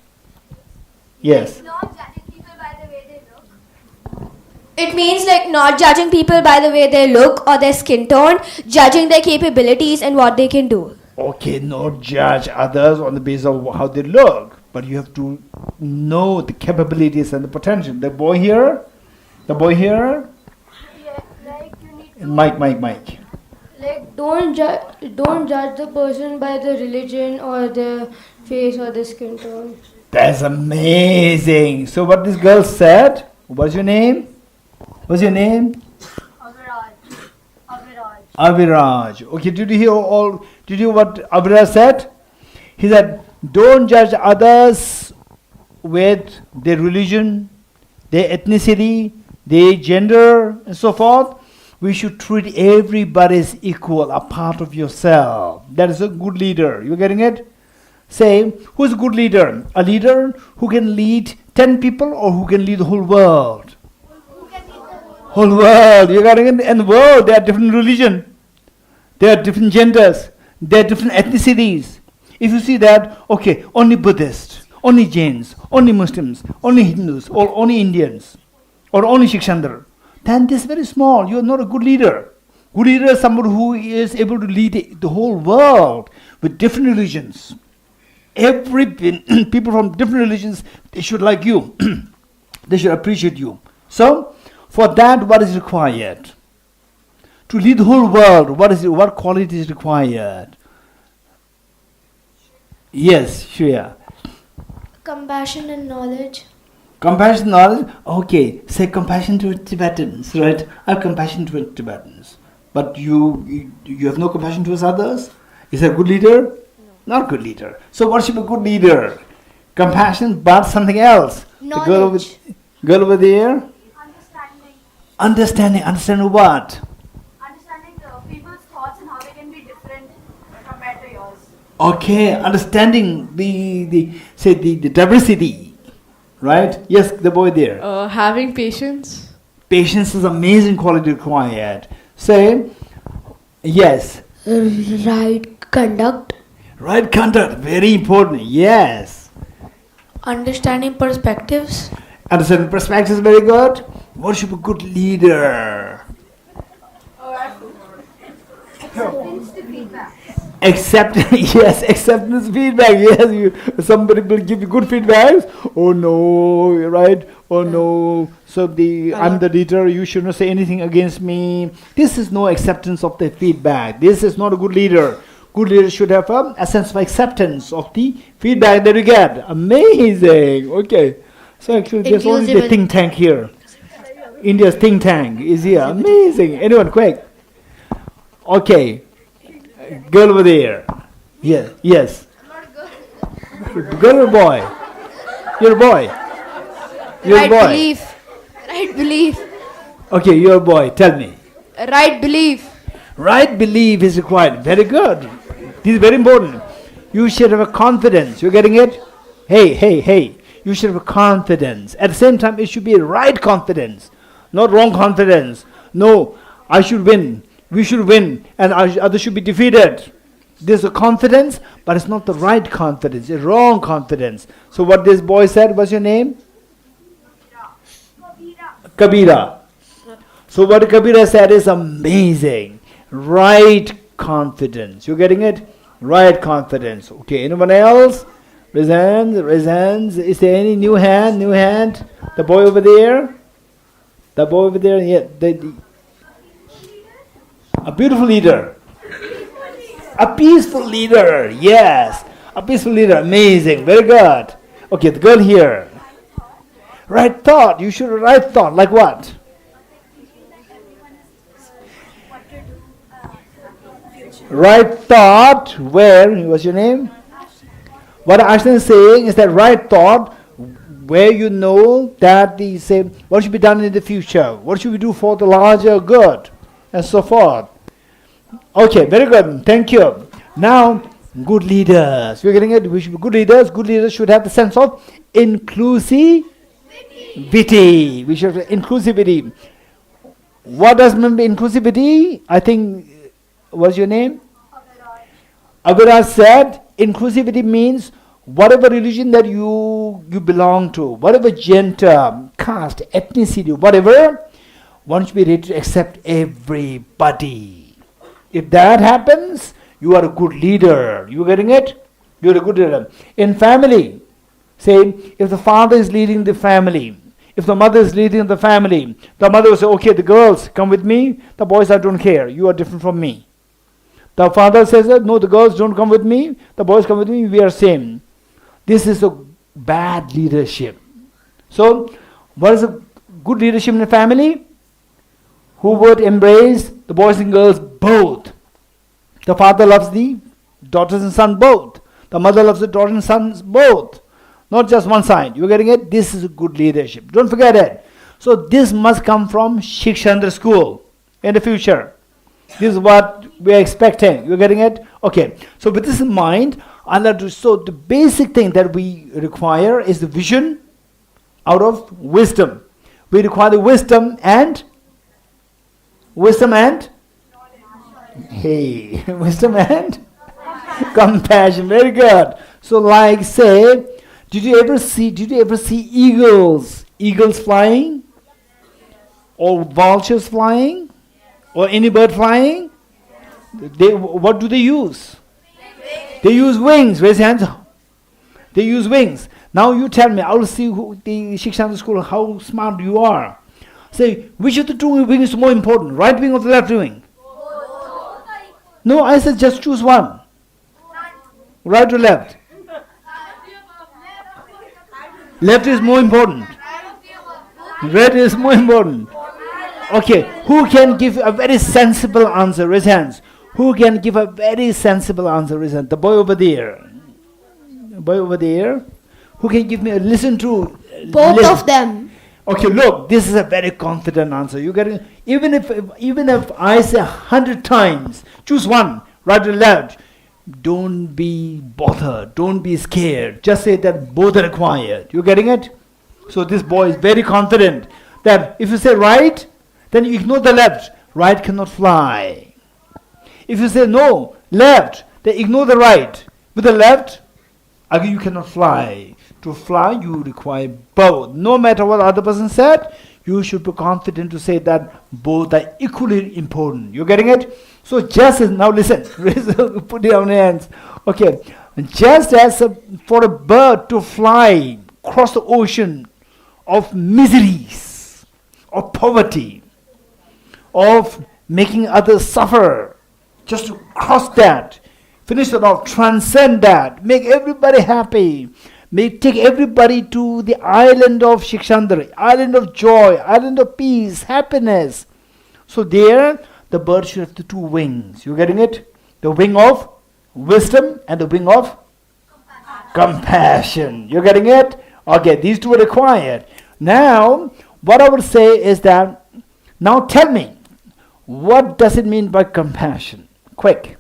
Yes. Not judging people by the way they look. It means like not judging people by the way they look or their skin tone, judging their capabilities and what they can do. Okay, not judge others on the basis of how they look, but you have to know the capabilities and the potential. The boy here? Yeah, like you need to Mike. Like don't judge the person by the religion or the face or the skin tone. That's amazing. So what this girl said, what's your name? What's your name? Aviraj. Okay, did you hear what Aviraj said? He said, don't judge others with their religion, their ethnicity, their gender, and so forth. We should treat everybody as equal, a part of yourself. That is a good leader. You getting it? Say, who's a good leader? A leader who can lead 10 people or who can lead the whole world? Whole world. You getting it? And the world, there are different religions. There are different genders. There are different ethnicities. If you see that, okay, only Buddhists, only Jains, only Muslims, only Hindus, or only Indians, or only Shikshantar, then this is very small. You are not a good leader. Good leader is somebody who is able to lead the whole world with different religions. Every people from different religions, they should like you. They should appreciate you. So, for that, what is required? To lead the whole world, what quality is required? Yes, Shreya. Compassion and knowledge. Compassion, knowledge. Okay, say compassion to Tibetans, right? I have compassion to Tibetans, but you have no compassion towards others. Is that a good leader? No. Not a good leader. So what should be a good leader? Compassion, but something else. Knowledge. The girl over there. Understanding what? Understanding people's thoughts and how they can be different compared to yours. Okay, understanding the diversity, right? Yes, the boy there. Having patience. Patience is amazing quality required. Say, yes. Right conduct. Right conduct, very important. Yes. Understanding perspectives. Understanding perspectives is very good. Worship a good leader. Yes, acceptance feedback. Yes, somebody will give you good feedback. Oh no, right? Oh no. So I'm the leader. You should not say anything against me. This is no acceptance of the feedback. This is not a good leader. Good leader should have a sense of acceptance of the feedback that you get. Amazing. Okay. So actually, there's only the think tank here. India's think tank is here. Amazing. Anyone, quick. Okay. Girl over there. Yeah. Yes. Girl or boy? You're a boy. You're a boy. Belief. Right belief. Okay, you're a boy. Tell me. Right belief. Right belief is required. Very good. This is very important. You should have a confidence. You're getting it? Hey. You should have a confidence. At the same time, it should be a right confidence, not wrong confidence. No, I should win. We should win, and others should be defeated. There's a confidence, but it's not the right confidence. It's wrong confidence. So what this boy said, what's your name? Kabira. So what Kabira said is amazing. Right confidence. You getting it? Right confidence. Okay, anyone else? Raise hands. Is there any new hand? The boy over there? Yeah. A beautiful leader. A peaceful leader. Yes. A peaceful leader. Amazing. Very good. Okay, the girl here. Right thought. You should have right thought. Like what? Right thought. Where? What's your name? What Ashton is saying is that right thought, where you know that the same, what should be done in the future? What should we do for the larger good? And so forth. Okay, very good. Thank you. Now, good leaders. We're getting it. We should be good leaders. Good leaders should have the sense of inclusivity. We should have inclusivity. What does mean by inclusivity? I think, what's your name? Avira said, inclusivity means whatever religion that you belong to, whatever gender, caste, ethnicity, whatever, one should be ready to accept everybody. If that happens, you are a good leader. You getting it? You're a good leader. In family, say, if the father is leading the family, if the mother is leading the family, the mother will say, okay, the girls come with me, the boys, I don't care, you are different from me. The father says, no, the girls don't come with me, the boys come with me, we are same. This is a bad leadership. So, what is a good leadership in a family? Who would embrace the boys and girls both? The father loves the daughters and sons both. The mother loves the daughters and sons both. Not just one side. You getting it? This is a good leadership. Don't forget it. So this must come from Shikshantar school in the future. This is what we are expecting. You getting it? Okay. So with this in mind, so the basic thing that we require is the vision out of wisdom. We require the wisdom and wisdom and compassion. Very good. So like say, did you ever see eagles flying, or vultures flying, or any bird flying? What do they use? They use wings. Raise your hands. They use wings. Now you tell me, I will see the Shikshantar school how smart you are. Say, which of the two wings is more important, right wing or the left wing? No, I said just choose one. Right or left? Left is more important. Red is more important. Okay, who can give a very sensible answer? Raise hands. Who can give a very sensible answer? Raise hands. The boy over there. Who can give me a listen to? Both of them. Okay, look, this is a very confident answer. You get it? Even if I say 100 times, choose one, right or left. Don't be bothered. Don't be scared. Just say that both are required. You getting it? So this boy is very confident that if you say right, then you ignore the left. Right cannot fly. If you say no, left, then ignore the right. With the left, again you cannot fly. To fly, you require both. No matter what the other person said, you should be confident to say that both are equally important. You getting it? So just as, now listen, put it on your hands. Okay, just as for a bird to fly across the ocean of miseries, of poverty, of making others suffer, just to cross that, finish it off, transcend that, make everybody happy, take everybody to the island of Shikshantar, island of joy, island of peace, happiness. So there, the bird should have the two wings. You getting it? The wing of wisdom and the wing of compassion. You getting it? Okay, these two are required. Now, what I would say is that, now tell me, what does it mean by compassion? Quick.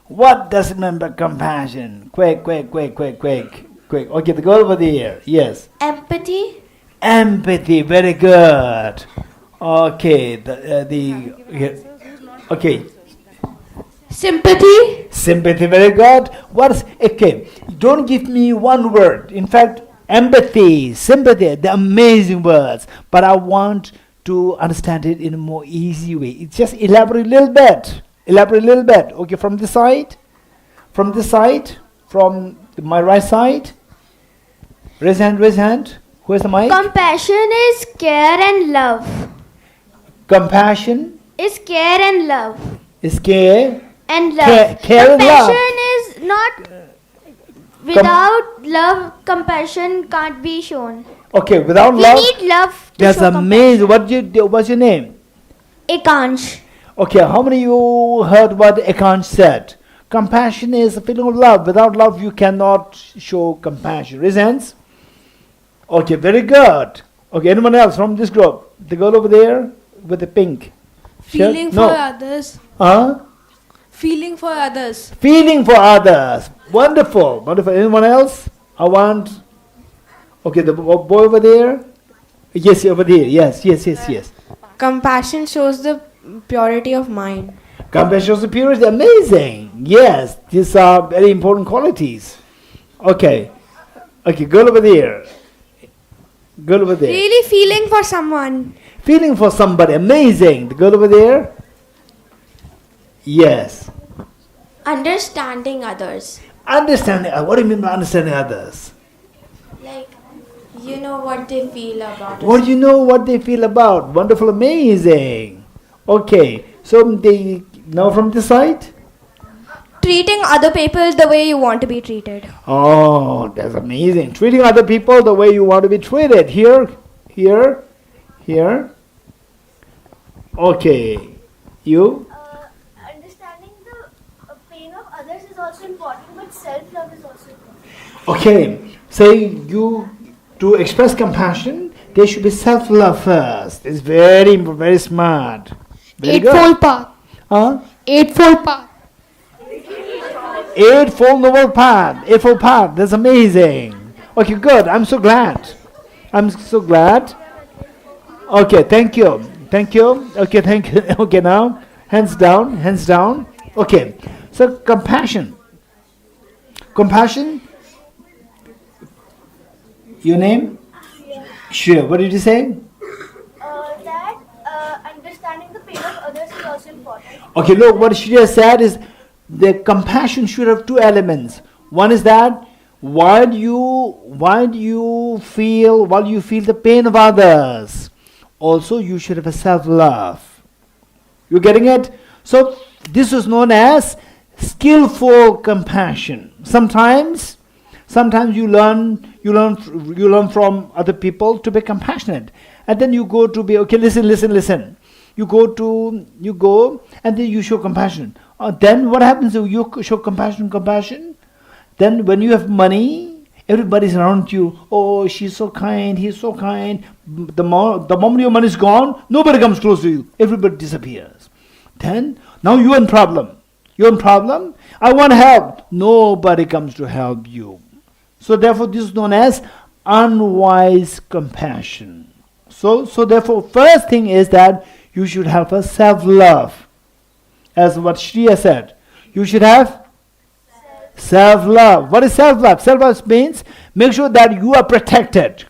What does it mean by compassion? Quick. Okay, the girl over there. Yes. Empathy. Empathy. Very good. Okay. Okay. Sympathy. Very good. Okay? Don't give me one word. In fact, empathy, sympathy, they're amazing words. But I want to understand it in a more easy way. It's just elaborate a little bit. Okay, from this side, from my right side. Raise hand. Who has the mic? Compassion is care and love. Compassion Is care and love. is care. And love. Care and love. Compassion is not. Without love, compassion can't be shown. Okay, without We love. need love to That's show amazing. What's your name? Ekansh. Okay, how many of you heard what Ekansh said? Compassion is a feeling of love. Without love, you cannot show compassion. Raise hands. Okay, very good. Okay, anyone else from this group? The girl over there with the pink. Feeling shirt? for others. Feeling for others. Wonderful. Anyone else? Okay, the boy over there. Yes, over there. Yes. Compassion shows the purity of mind. Compassion shows the purity. Amazing. Yes, these are very important qualities. Okay, girl over there. Really feeling for someone. Feeling for somebody. Amazing. The girl over there. Yes. Understanding others. Understanding. What do you mean by understanding others? Like, you know what they feel about What do you know what they feel about? Wonderful, amazing. Okay, so now from this side. Treating other people the way you want to be treated. Oh, that's amazing. Treating other people the way you want to be treated. Here. Okay, you. Understanding the pain of others is also important, but self-love is also important. Okay, say you to express compassion, there should be self-love first. It's very smart. Very good. Eightfold path. Eightfold path. Eightfold path. That's amazing. Okay, good. I'm so glad. Okay, thank you. Okay, thank you. Okay, now hands down. Okay, so compassion. Your name? Sure. What did you say? That understanding the pain of others is also important. Okay, look, what she just said is the compassion should have two elements. One is that while you feel the pain of others, also you should have a self-love. You getting it? So this is known as skillful compassion. Sometimes you learn from other people to be compassionate, and then you go to be okay. Listen. You go and then you show compassion. Then what happens if you show compassion? Then when you have money, everybody's around you. Oh, she's so kind. He's so kind. The moment your money is gone, nobody comes close to you. Everybody disappears. Then now you're in problem. I want help. Nobody comes to help you. So therefore, this is known as unwise compassion. So therefore, first thing is that you should have a self-love. As what Shriya said, you should have self-love. What is self-love? Self-love means make sure that you are protected.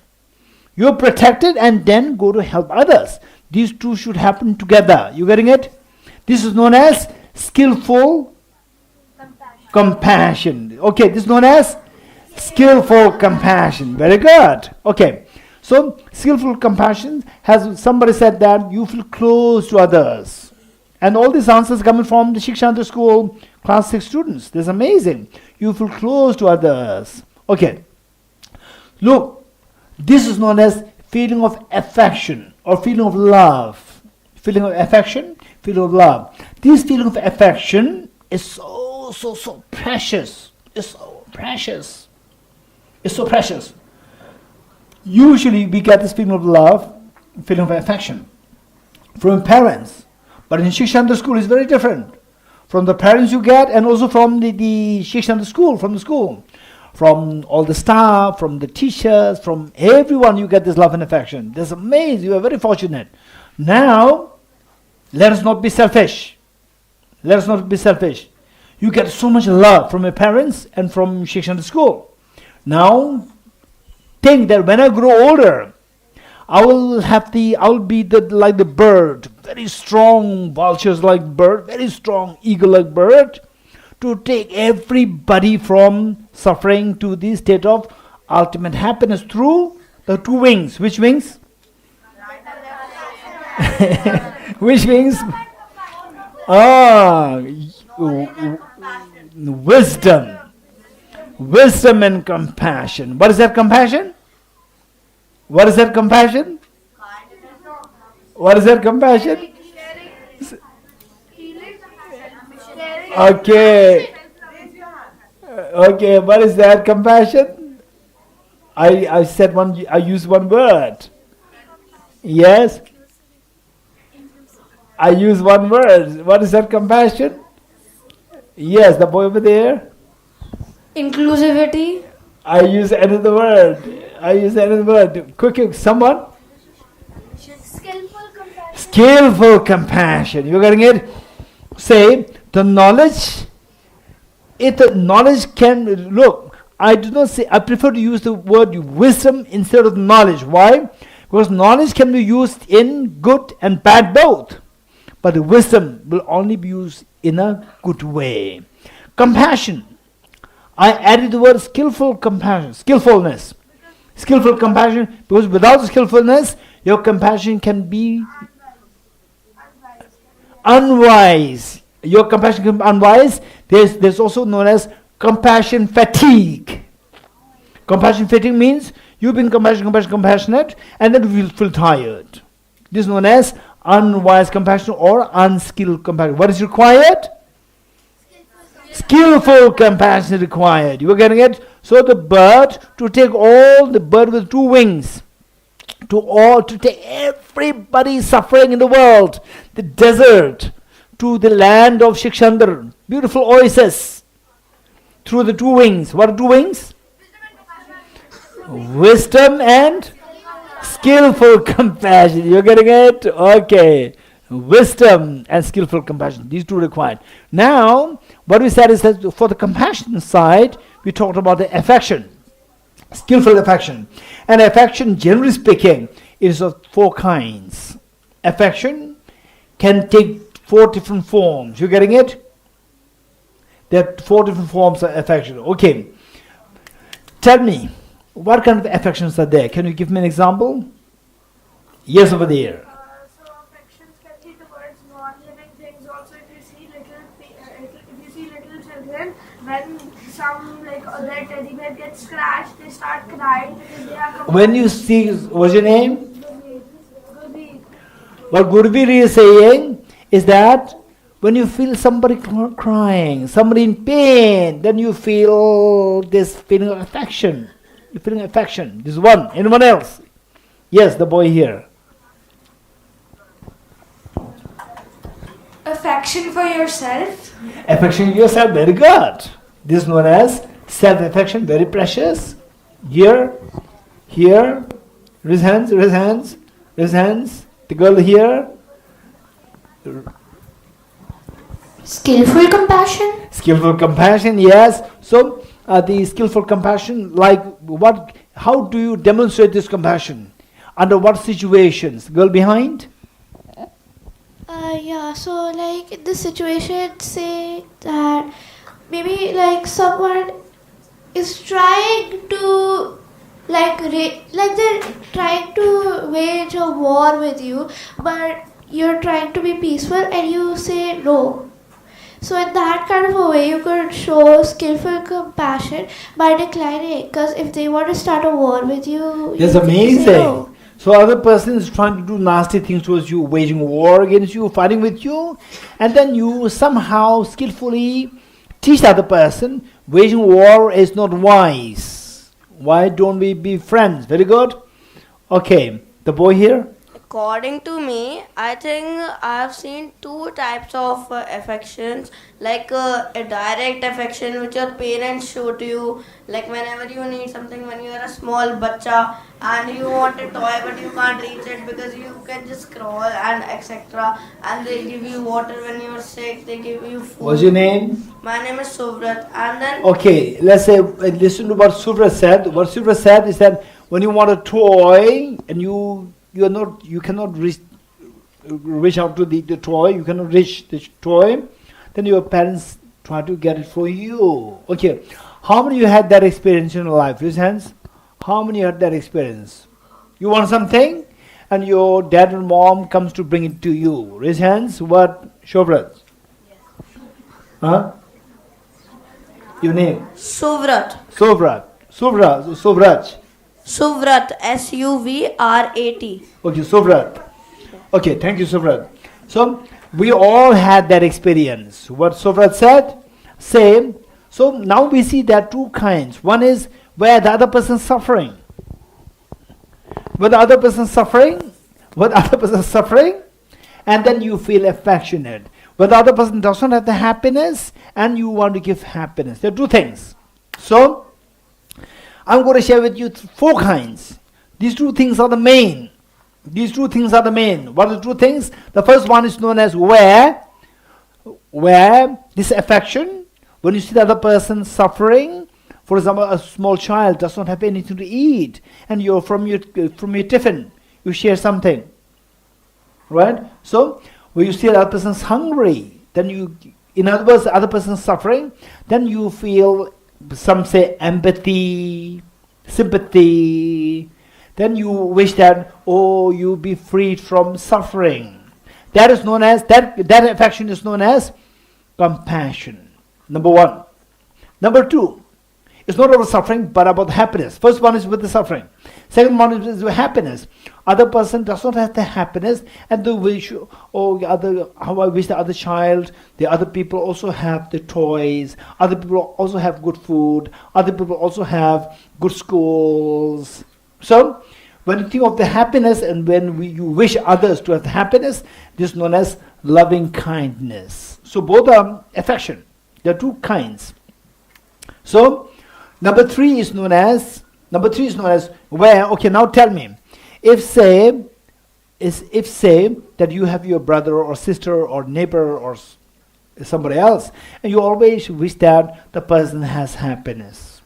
You're protected and then go to help others. These two should happen together. You getting it? This is known as skillful compassion. Okay, this is known as skillful compassion. Very good. Okay, so skillful compassion has, somebody said that you feel close to others. And all these answers coming from the Shikshantar school class 6 students. That's amazing. You feel close to others. Okay, look, this is known as feeling of affection or feeling of love. Feeling of affection, feeling of love. This feeling of affection is so precious. It's so precious. It's so precious. Usually we get this feeling of love, feeling of affection from parents. But in Shikshantar school it's very different. From the parents you get, and also from the Shikshantar school, from the school. From all the staff, from the teachers, from everyone you get this love and affection. That's amazing. You are very fortunate. Now, let us not be selfish. Let us not be selfish. You get so much love from your parents and from Shikshantar school. Now, think that when I grow older, I will be like the bird, very strong vultures-like bird, very strong eagle-like bird, to take everybody from suffering to the state of ultimate happiness through the two wings. Which wings? Which wings? Wisdom. Wisdom and compassion. What is that compassion? What is that compassion? What is that compassion? Okay. Okay, what is that compassion? I said one, I used one word. Yes? I use one word. What is that compassion? Yes, the boy over there. Inclusivity. I use another word. Quick, someone? Skillful compassion. You're getting it? Say, the knowledge, knowledge can, look, I prefer to use the word wisdom instead of knowledge. Why? Because knowledge can be used in good and bad both. But the wisdom will only be used in a good way. Compassion. I added the word skillful compassion, skillfulness. Skillful compassion, because without skillfulness, your compassion can be unwise. Your compassion can be unwise. There's also known as compassion fatigue. Compassion fatigue means you've been compassionate, and then you feel tired. This is known as unwise compassion or unskilled compassion. What is required? Skillful compassion is required. You are getting it? So the bird, to take all the bird with two wings, to take everybody suffering in the world, the desert, to the land of Shikshantar, beautiful oasis, through the two wings. What are two wings? Wisdom and skillful compassion. You're getting it? Okay. Wisdom and skillful compassion. These two required. Now, what we said is that for the compassion side, we talked about the affection. Skillful affection. And affection, generally speaking, is of four kinds. Affection can take 4 different forms. You're getting it? There are 4 different forms of affection. Okay. Tell me, what kind of affections are there? Can you give me an example? Yes, over there. So affections can be towards non-living things. Also, if you see little children, when some their teddy bear gets scratched, they start crying because they are. When you see, what's your name? Gurveer. What Gurveer is saying is that when you feel somebody crying, somebody in pain, then you feel this feeling of affection. You're feeling affection. This is one. Anyone else? Yes, the boy here. Affection for yourself. Affection for yourself, very good. This is known as self-affection, very precious. Here, raise hands. The girl here. Skillful compassion. Skillful compassion, yes. So, the skillful compassion, like what? How do you demonstrate this compassion? Under what situations? Girl behind? Yeah, so like in this situation, say that maybe like someone is trying to like they're trying to wage a war with you, but you're trying to be peaceful and you say no. So in that kind of a way, you could show skillful compassion by declining. Because if they want to start a war with you, That's you can say amazing. no. So other person is trying to do nasty things towards you, waging war against you, fighting with you, and then you somehow skillfully teach the other person, waging war is not wise. Why don't we be friends? Very good. Okay, the boy here. According to me, I think I have seen two types of affections, like a direct affection which your parents show to you, like whenever you need something when you are a small bacha and you want a toy but you can't reach it because you can just crawl and etc. And they give you water when you are sick, they give you food. What's your name? My name is Suvrat, and then Okay, let's say, listen to what Suvra said. What Suvra said is that when you want a toy and you cannot reach out to the toy, you cannot reach the toy, then your parents try to get it for you. Okay, how many of you had that experience in your life? Raise hands. How many had that experience? You want something and your dad and mom comes to bring it to you. Raise hands. What? Shobrat? Huh? Your name? Suvrat. Suvrat. Suvraj. Suvrat, Suvrat. Okay, Suvrat. Okay, thank you, Suvrat. So, we all had that experience. What Suvrat said? Same. So, now we see there are two kinds. One is where the other person is suffering. When the other person is suffering, and then you feel affectionate. When the other person doesn't have the happiness, and you want to give happiness. There are two things. So, I'm going to share with you four kinds. These two things are the main. What are the two things? The first one is known as where this affection, when you see the other person suffering, for example, a small child does not have anything to eat, and you're from your tiffin, you share something, right? So when you see the other person's hungry, then in other words, the other person's suffering, then you feel, some say, empathy, sympathy. Then you wish that, you be freed from suffering. That is known as, that affection is known as compassion. Number one. Number two, it's not about suffering, but about happiness. First one is with the suffering. Second one is with happiness. Other person does not have the happiness, and the wish, how I wish the other child, the other people also have the toys, other people also have good food, other people also have good schools. So, when you think of the happiness and when you wish others to have the happiness, this is known as loving kindness. So both are affection. There are two kinds. So, number three is known as where, okay, now tell me, if say that you have your brother or sister or neighbor or somebody else, and you always wish that the person has happiness.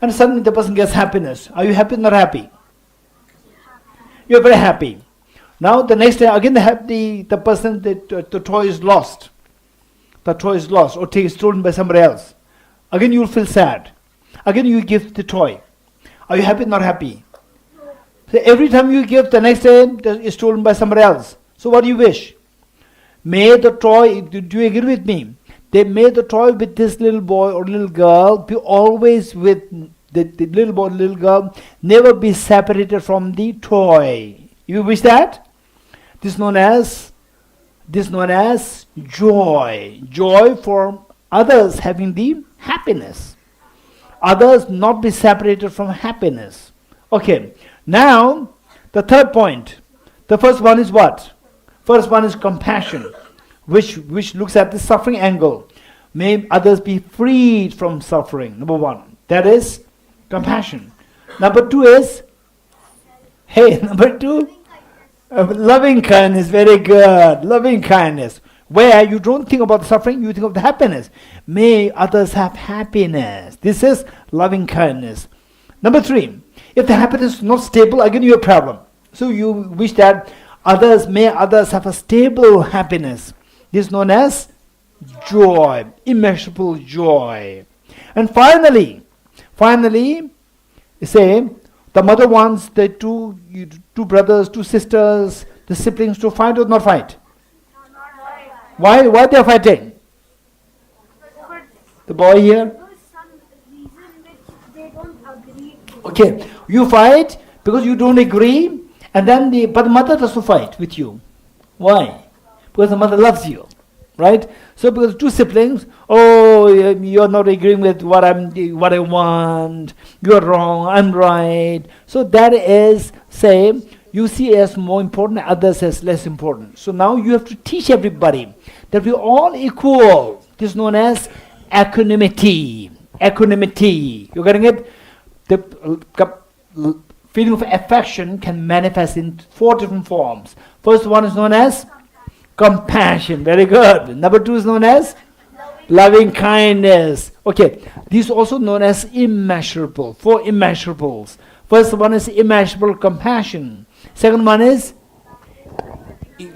And suddenly the person gets happiness. Are you happy or not happy? You're very happy. Now the next day again the person, the toy is lost. The toy is lost or stolen by somebody else. Again you will feel sad. Again you give the toy. Are you happy or not happy? So every time you give, the next day it's stolen by somebody else. So what do you wish? May the toy, do you agree with me? They made the toy with this little boy or little girl be always with the little boy, little girl, never be separated from the toy. You wish that? This is known as joy. Joy for others having the happiness. Others not be separated from happiness. Okay. Now, the third point. The first one is what? First one is compassion, which looks at the suffering angle. May others be freed from suffering. Number one. That is compassion. Number two is, loving kindness. Very good. Loving kindness. Where you don't think about the suffering, you think of the happiness. May others have happiness. This is loving kindness. Number three, if the happiness is not stable, again you have a problem. So you wish that others have a stable happiness. This is known as joy, immeasurable joy. And finally, you say the mother wants the two brothers, two sisters, the siblings to fight or not fight. Why they are fighting? The boy here. Okay, you fight because you don't agree, and then but the mother does to fight with you. Why? Because the mother loves you, right? So because two siblings, oh, you're not agreeing with what I want. You're wrong. I'm right. So that is, say, you see as more important, others as less important. So now you have to teach everybody that we're all equal. This is known as equanimity. Equanimity. You're getting it? The feeling of affection can manifest in 4 different forms. First one is known as compassion. Very good. Number 2 is known as loving kindness. Okay. These are also known as immeasurable. 4 immeasurables. First one is immeasurable compassion. Second one is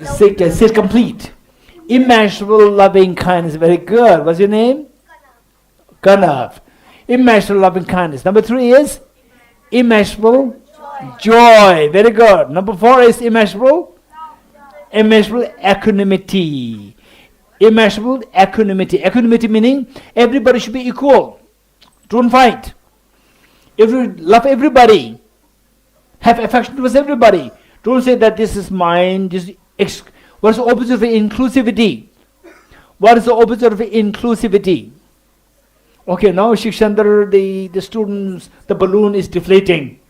say complete. Immeasurable loving kindness. Very good. What's your name? Kanav. Immeasurable loving kindness. Number 3 is immeasurable joy. Very good. Number 4 is immeasurable equanimity. Immeasurable equanimity. Equanimity meaning everybody should be equal. Don't fight. Love everybody. Have affection towards everybody. Don't say that this is mine. What is the opposite of inclusivity? What is the opposite of inclusivity? Okay, now Shikshantar, the students, the balloon is deflating.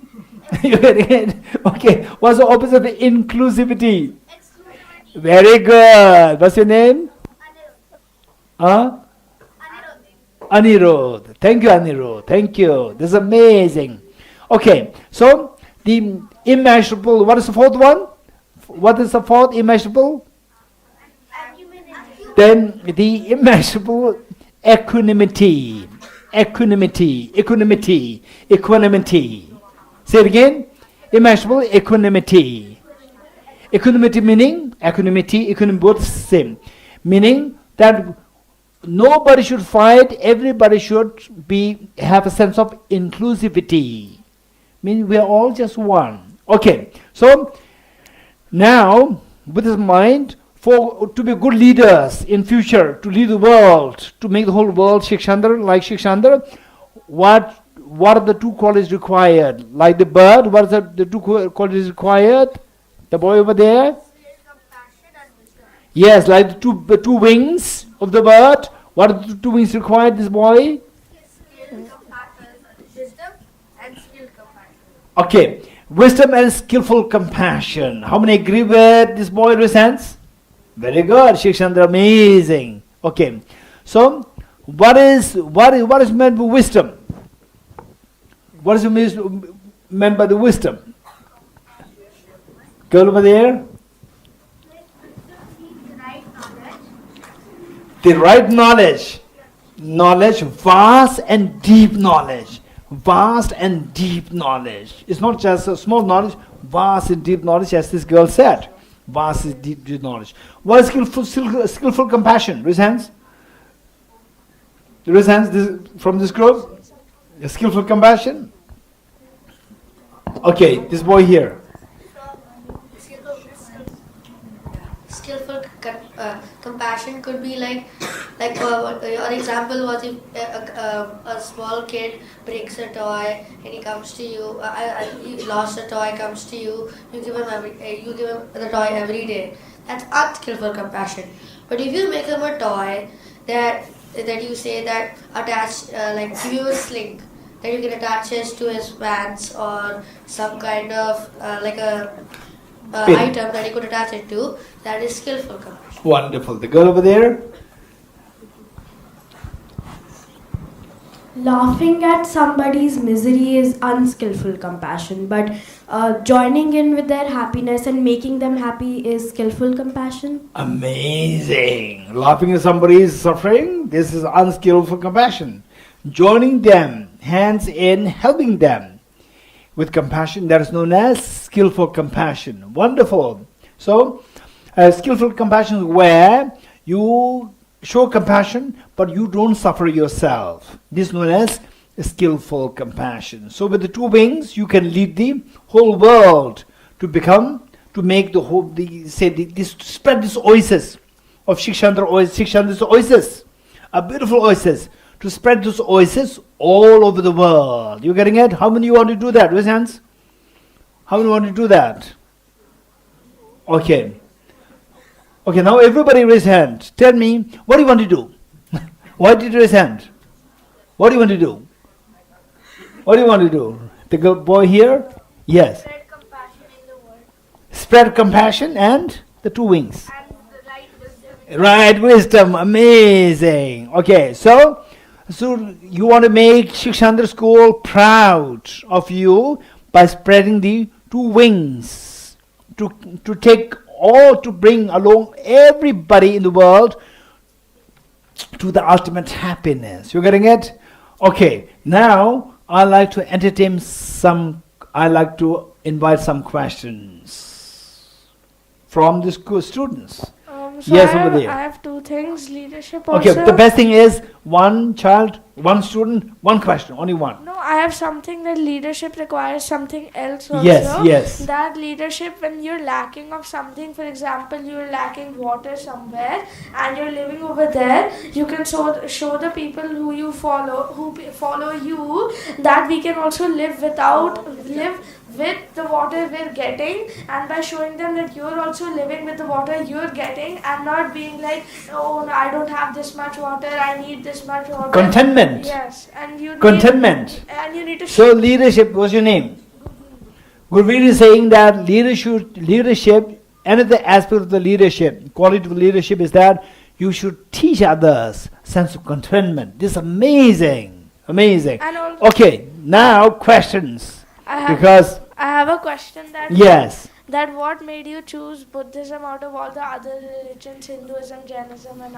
You get it? Okay, what's the opposite of inclusivity? Very good. What's your name? Anirudh. Thank you, Anirudh. Thank you. This is amazing. Okay, so the immeasurable, what is the fourth one? What is the fourth immeasurable? Then the immeasurable equanimity. Equanimity. Say it again. Immeasurable equanimity. Equanimity meaning, equanimity both same. Meaning that nobody should fight, everybody should have a sense of inclusivity. Meaning we are all just one. Okay, so now with this mind, to be good leaders in future, to lead the world, to make the whole world Shikshantar, like Shikshantar, what are the 2 qualities required? Like the bird, what are the 2 qualities required? The boy over there? Yes, like the two wings of the bird. What are the 2 wings required, this boy? Wisdom and skill compassion. Okay, wisdom and skillful compassion. How many agree with this boy? Raise hands. Very good, Shikshantar, amazing. Okay, so what is meant by wisdom? What is meant by the wisdom? Girl over there. The right knowledge. Knowledge, vast and deep knowledge. Vast and deep knowledge. It's not just a small knowledge, vast and deep knowledge, as this girl said. Vast and deep knowledge. What is skillful compassion? Raise hands. Raise hands from this group. Skillful compassion. Okay, this boy here. Skillful compassion could be like your example was if a small kid breaks a toy and he comes to you, he lost a toy, comes to you, you give him the toy every day. That's unskillful compassion. But if you make him a toy that you say that attach, give you a sling that you can attach it to his pants or some kind of item that you could attach it to, that is skillful compassion. Wonderful. The girl over there. Laughing at somebody's misery is unskillful compassion, but joining in with their happiness and making them happy is skillful compassion. Amazing. Laughing at somebody's suffering, this is unskillful compassion. Joining them, hands in, helping them, with compassion, that is known as skillful compassion. Wonderful. So, skillful compassion is where you show compassion, but you don't suffer yourself. This is known as skillful compassion. So, with the two wings, you can lead the whole world to make the whole, spread this oasis of Shikshantar oasis. Shikshantar is oasis, a beautiful oasis, to spread this oasis all over the world. You getting it? How many you want to do that? Raise hands. How many want to do that? Okay. Okay, now everybody raise hand. Tell me, what do you want to do? Why did you raise hand? What do you want to do? What do you want to do? The boy here? Yes. Spread compassion in the world. Spread compassion and the two wings. And the right wisdom. Right wisdom. Amazing. Okay, so you want to make Shikshantar school proud of you by spreading the two wings to bring along everybody in the world to the ultimate happiness. You getting it? Okay, now I like to invite some questions from the school students. So Yes, I over there. have two things. Leadership also. Okay, the best thing is one child, one student, one question, only one. No, I have something that leadership requires something else also. Yes. That leadership, when you're lacking of something, for example, you're lacking water somewhere and you're living over there, you can show the people who follow you, that we can also live with the water we're getting, and by showing them that you're also living with the water you're getting, and not being like, oh, no, I don't have this much water, I need this much water. Contentment. Yes, and you Contentment. and you need to So leadership, what's your name? Gurveer is saying that leadership, another aspect of the leadership, quality of leadership is that you should teach others sense of contentment. This is amazing. Amazing. And also, Okay, now questions. I have Because a question that yes. that what made you choose Buddhism out of all the other religions, Hinduism, Jainism, and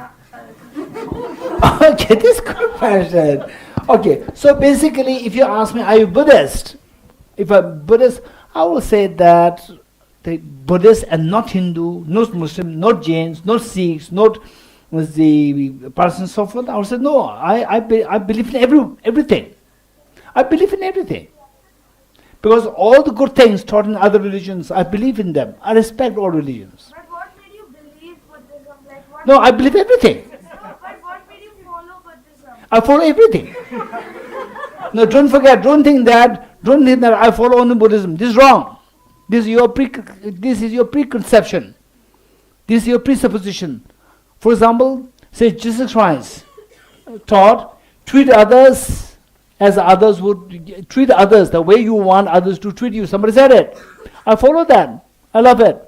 Okay, this is a good question. Okay, so basically, if you ask me, are you Buddhist? If I'm Buddhist, I will say that the Buddhist and not Hindu, not Muslim, not Jains, not Sikhs, not the person so forth. I will say no. I believe in everything. I believe in everything. Because all the good things taught in other religions, I believe in them. I respect all religions. But what made you believe Buddhism? Like what? No, I believe everything. No, but what made you follow Buddhism? I follow everything. No, don't forget, don't think that I follow only Buddhism. This is wrong. This is your preconception. This is your presupposition. For example, say Jesus Christ taught, treat others as others would treat others, the way you want others to treat you. Somebody said it. I follow that. I love it.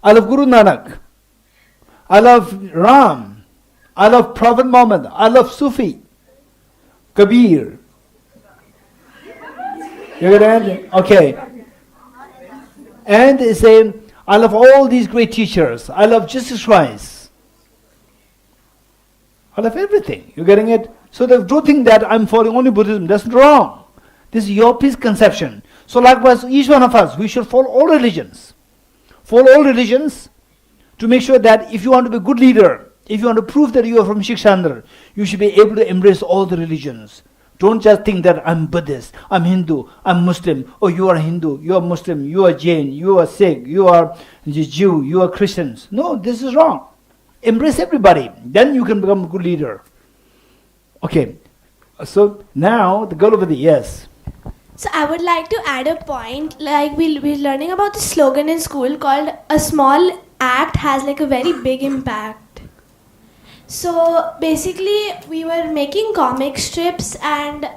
I love Guru Nanak. I love Ram. I love Prophet Muhammad. I love Sufi. Kabir. You get it? Okay. And they say, I love all these great teachers. I love Jesus Christ. I love everything. You getting it? So don't think that I'm following only Buddhism. That's wrong. This is your preconception. So likewise, each one of us, we should follow all religions. Follow all religions to make sure that if you want to be a good leader, if you want to prove that you are from Shikshantar, you should be able to embrace all the religions. Don't just think that I'm Buddhist, I'm Hindu, I'm Muslim. Oh, you are Hindu, you are Muslim, you are Jain, you are Sikh, you are Jew, you are Christians. No, this is wrong. Embrace everybody. Then you can become a good leader. Okay, so now the girl over there, yes. So I would like to add a point. Like we're learning about the slogan in school called "A small act has like a very big impact." So basically, we were making comic strips, and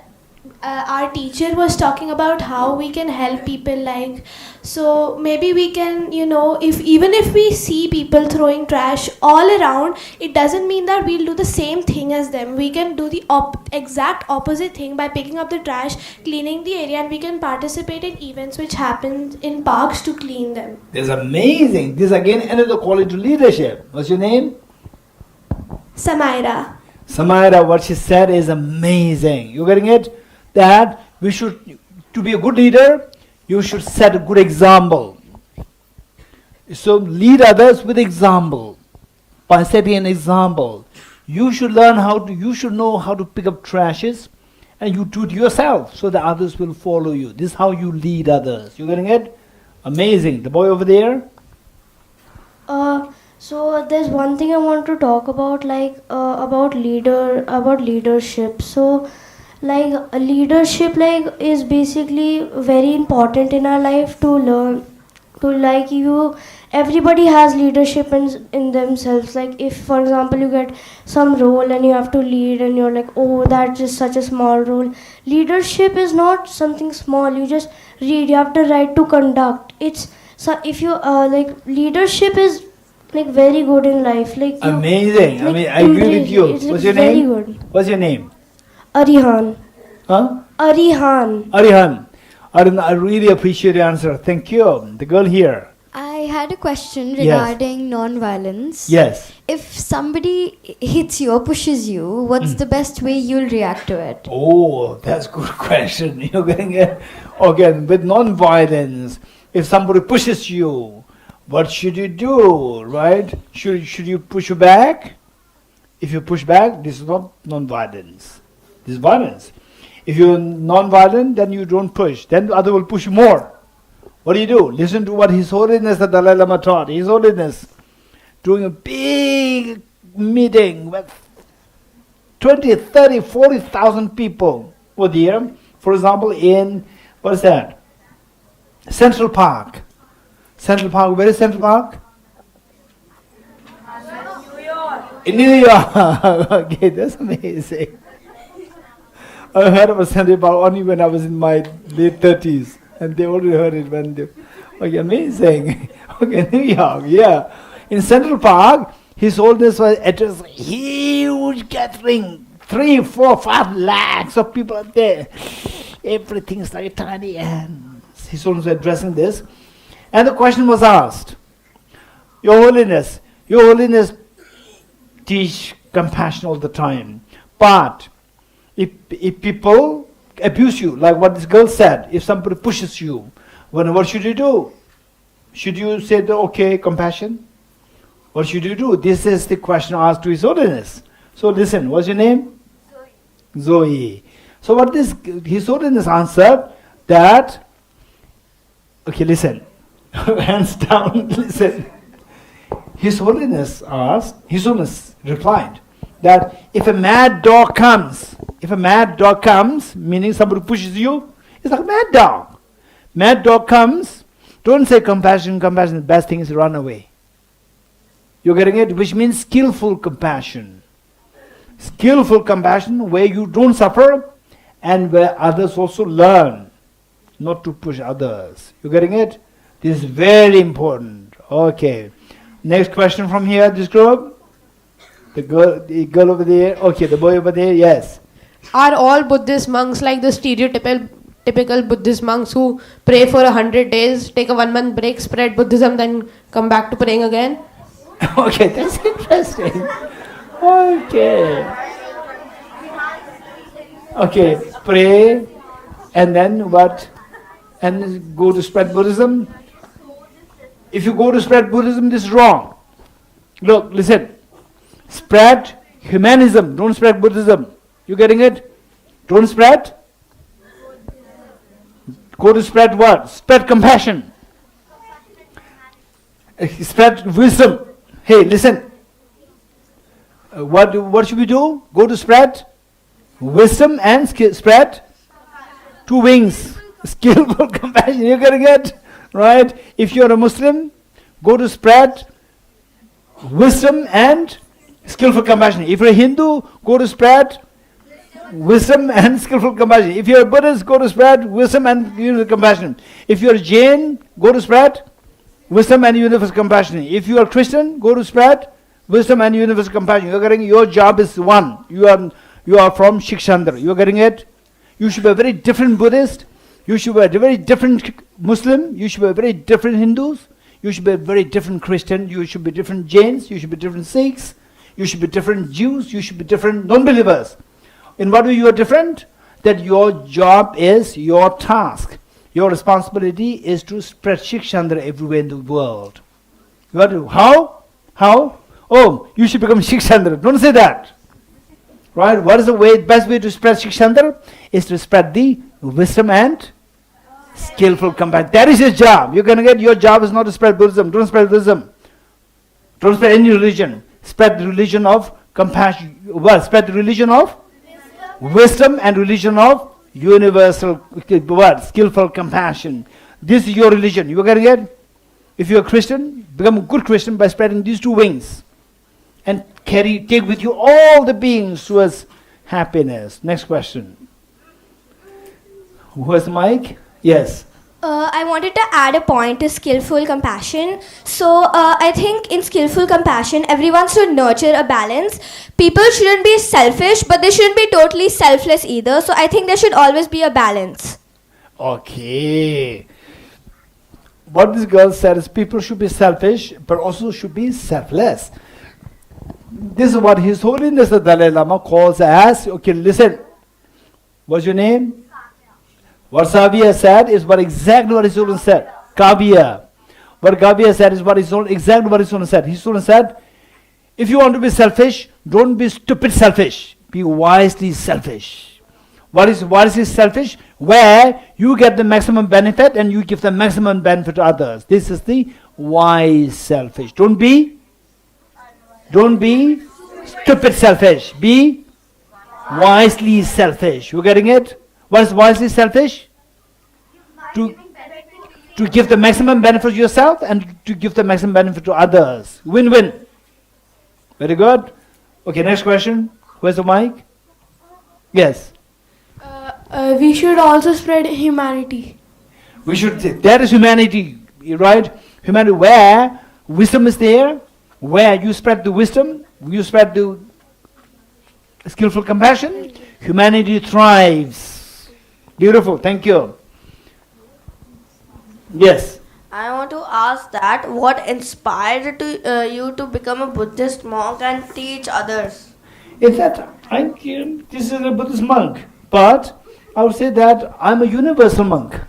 our teacher was talking about how we can help people. Like, so maybe we can, even if we see people throwing trash all around, it doesn't mean that we'll do the same thing as them. We can do the exact opposite thing by picking up the trash, cleaning the area, and we can participate in events which happen in parks to clean them. This is amazing. This again another quality of leadership. What's your name? Samaira. Samaira, what she said is amazing. You getting it? That we should to be a good leader, you should set a good example. So lead others with example. By setting an example, you should you should know how to pick up trashes, and you do it yourself so that others will follow you. This is how you lead others. You getting it? Amazing. The boy over there? So there's one thing I want to talk about, like about leadership. So like leadership is basically very important in our life to learn to everybody has leadership in themselves. Like if for example you get some role and you have to lead and you're like, oh, that's just such a small role. Leadership is not something small. You just read, you have the right to conduct. If you leadership is very good in life. Amazing. I agree with you. What's your name? Very good. What's your name? Arihan. Huh? Arihan. Arun, I really appreciate your answer. Thank you. The girl here. I had a question regarding non-violence. Yes. If somebody hits you or pushes you, what's the best way you'll react to it? Oh, that's a good question. You're getting it. Okay, with non-violence, if somebody pushes you, what should you do, right? Should you push back? If you push back, this is not non-violence. This is violence. If you're non-violent, then you don't push. Then the other will push more. What do? Listen to what His Holiness the Dalai Lama taught. His Holiness doing a big meeting with 20, 30, 40,000 people were there. For example, in, what is that? Central Park. Central Park, where is Central Park? New York. In New York. Okay, that's amazing. I heard about Central Park only when I was in my late 30s. And they already heard it when they... Okay, amazing. Okay, New York, yeah. In Central Park, His Holiness was at a huge gathering. 3, 4, 5 lakhs of people are there. Everything's like tiny ants. His Holiness was addressing this. And the question was asked, Your Holiness teach compassion all the time. But if people abuse you, like what this girl said, if somebody pushes you, what should you do? Should you say, okay, compassion? What should you do? This is the question asked to His Holiness. So listen, what's your name? Zoe. So what His Holiness answered that, okay, listen, hands down, listen. His Holiness replied that if a mad dog comes, meaning somebody pushes you, it's like a mad dog. Mad dog comes, don't say compassion, the best thing is to run away. You're getting it? Which means skillful compassion. Skillful compassion where you don't suffer and where others also learn not to push others. You're getting it? This is very important. Okay. Next question from here, this group. The girl over there. Okay, the boy over there, yes. Are all Buddhist monks like the stereotypical Buddhist monks who pray for 100 days, take a 1 month break, spread Buddhism, then come back to praying again? Okay, that's interesting. Okay, pray and then what? And go to spread Buddhism? If you go to spread Buddhism, this is wrong. Look, listen. Spread humanism, don't spread Buddhism. You getting it? Don't spread. Go to spread what? Spread compassion. Spread wisdom. Hey, listen. What should we do? Go to spread wisdom and spread 2 wings. Skillful compassion. You getting it? Right? If you're a Muslim, go to spread wisdom and skillful compassion. If you're a Hindu, go to spread wisdom and skillful compassion. If you're a Buddhist, go to spread wisdom and universal compassion. If you're a Jain, go to spread wisdom and universal compassion. If you are Christian, go to spread wisdom and universal compassion. You're getting your job is one. You are from Shikshantar. You're getting it? You should be a very different Buddhist. You should be a very different Muslim. You should be a very different Hindus. You should be a very different Christian. You should be different Jains. You should be different Sikhs. You should be different Jews. You should be different non-believers. In what way you are different? that your job is your task. Your responsibility is to spread Shikshantar everywhere in the world. You have to, how? How? Oh, you should become Shikshantar. Don't say that. Right? What is the best way to spread Shikshantar? Is to spread the wisdom and skillful compassion. That is your job. You're going to get, your job is not to spread Buddhism. Don't spread Buddhism. Don't spread any religion. Spread the religion of compassion. Well, spread the religion of wisdom and religion of universal what? Skillful compassion. This is your religion. You're going to get, if you're a Christian, become a good Christian by spreading these two wings. And take with you all the beings towards happiness. Next question. Who has the mic? Yes. I wanted to add a point to skillful compassion. So I think in skillful compassion, everyone should nurture a balance. People shouldn't be selfish, but they shouldn't be totally selfless either. So I think there should always be a balance. Okay. What this girl said is people should be selfish, but also should be selfless. This is what His Holiness the Dalai Lama calls as, okay, listen. What's your name? What Savia said is exactly what His Holiness said. Kavya. What Kavya said is exactly what His Holiness said. His Holiness said, if you want to be selfish, don't be stupid selfish. Be wisely selfish. What is selfish? Where you get the maximum benefit and you give the maximum benefit to others. This is the wise selfish. Don't be stupid selfish. Be wisely selfish. You getting it? What is wisely selfish? To give the maximum benefit to yourself and to give the maximum benefit to others. Win-win. Very good. Okay, next question. Where's the mic? Yes. We should also spread humanity. We should. That is humanity, right? Humanity where wisdom is there, where you spread the wisdom, you spread the skillful compassion, humanity thrives. Beautiful, thank you. Yes. I want to ask that what inspired you to become a Buddhist monk and teach others? In fact, this is a Buddhist monk, but I would say that I'm a universal monk.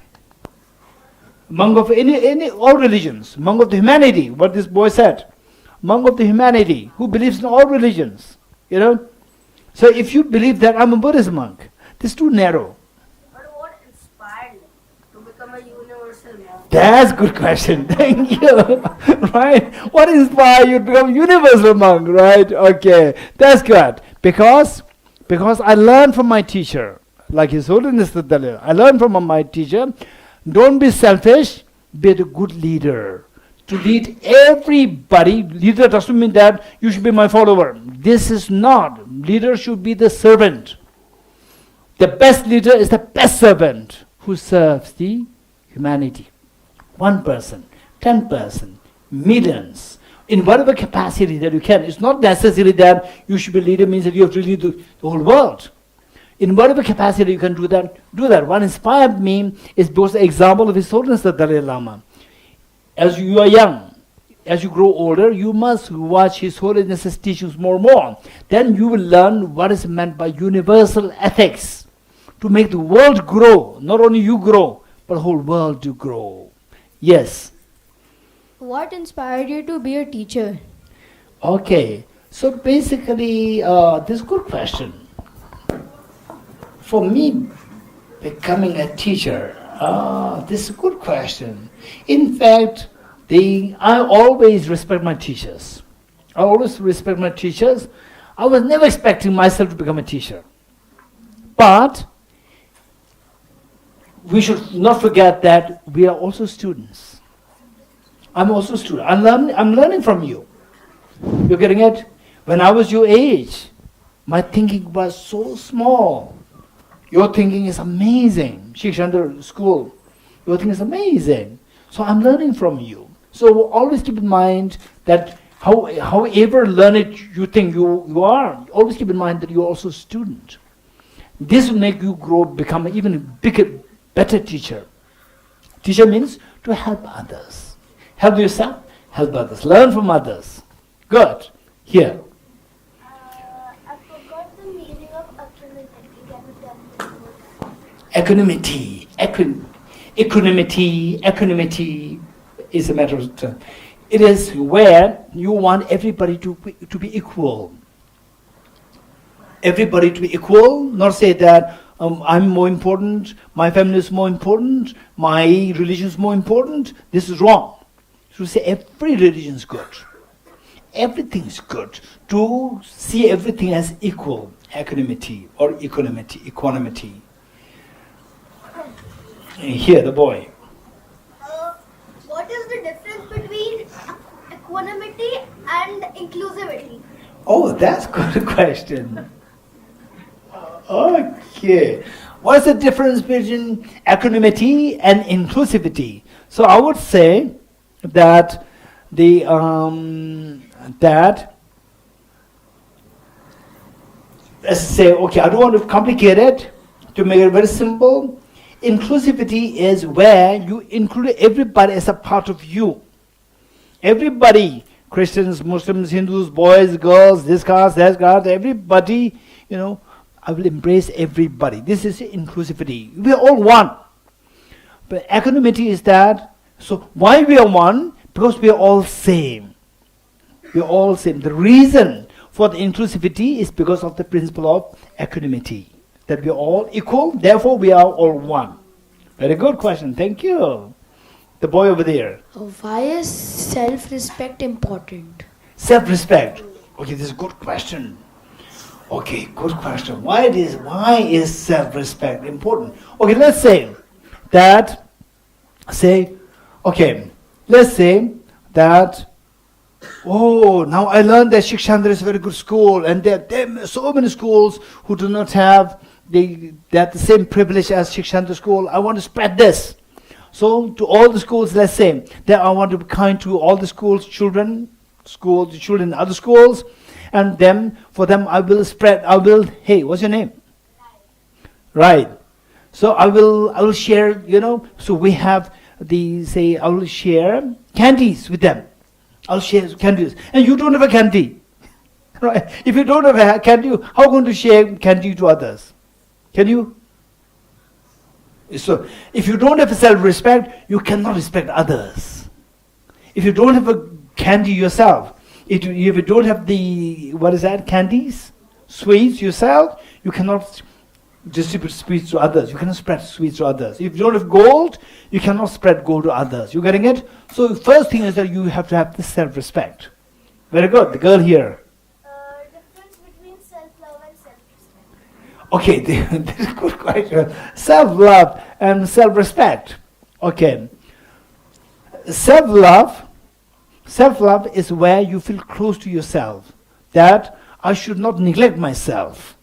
Monk of all religions, monk of the humanity, what this boy said. Monk of the humanity, who believes in all religions. You know? So if you believe that I'm a Buddhist monk, this is too narrow. But what inspired you to become a universal monk? That's a good question. Thank you. Right? What inspired you to become a universal monk? Right? Okay. That's good. Because I learned from my teacher, like His Holiness the Dalai Lama. I learned from my teacher, don't be selfish, be a good leader. To lead everybody, leader doesn't mean that you should be my follower. This is not. Leader should be the servant. The best leader is the best servant who serves the humanity. 1 person, 10 person, millions, in whatever capacity that you can. It's not necessary that you should be leader means that you have to lead the whole world. In whatever capacity you can do that, do that. What inspired me is both the example of His Holiness the Dalai Lama. As you are young, as you grow older, you must watch His Holiness's teachings more and more. Then you will learn what is meant by universal ethics to make the world grow. Not only you grow, but the whole world to grow. Yes. What inspired you to be a teacher? Okay. So basically, this is a good question. For me, becoming a teacher, this is a good question. In fact, I always respect my teachers. I always respect my teachers. I was never expecting myself to become a teacher. But we should not forget that we are also students. I'm also a student. I'm learning from you. You're getting it? When I was your age, my thinking was so small. Your thinking is amazing. Shikshantar school, your thinking is amazing. So I'm learning from you. So always keep in mind that however learned you think you are, always keep in mind that you're also a student. This will make you grow, become an even bigger, better teacher. Teacher means to help others. Help yourself, help others. Learn from others. Good. Here. I forgot the meaning of equanimity. Can you tell me? equanimity. Equanimity is a matter of time. It is where you want everybody to be equal. Everybody to be equal, not say that I'm more important, my family is more important, my religion is more important. This is wrong. So say every religion is good. Everything is good. To see everything as equal, equanimity or equanimity. Here, the boy. What is the difference between equanimity and inclusivity? Oh, that's a good question. Okay. What's the difference between equanimity and inclusivity? So I would say that let's say, okay, I don't want to complicate it, to make it very simple. Inclusivity is where you include everybody as a part of you. Everybody, Christians, Muslims, Hindus, boys, girls, this caste, that caste, everybody, I will embrace everybody. This is inclusivity. We are all one. But equanimity is that, so why we are one? Because we are all same. We are all same. The reason for the inclusivity is because of the principle of equanimity. That we are all equal, therefore we are all one. Very good question, thank you. The boy over there. Why is self-respect important? Self-respect. Okay, this is a good question. Okay, good question. Why is self-respect important? Okay, let's say that, now I learned that Shikshantar is a very good school, and there are so many schools who do not have the same privilege as Shikshantar school. I want to spread this. So to all the schools, let's say that I want to be kind to all the children in other schools, and for them I will hey, what's your name? Right. So I will share, so we have I will share candies with them. I'll share candies. And you don't have a candy. Right? If you don't have a candy, how are you going to share candy to others? Can you? So, if you don't have a self-respect, you cannot respect others. If you don't have a candy yourself, if you don't have candies, sweets yourself, you cannot distribute sweets to others. You cannot spread sweets to others. If you don't have gold, you cannot spread gold to others. You getting it? So the first thing is that you have to have the self-respect. Very good. The girl here. Difference between self-love and self-respect. Okay, this is a good question. Self-love and self-respect. Okay. Self-love is where you feel close to yourself. That I should not neglect myself.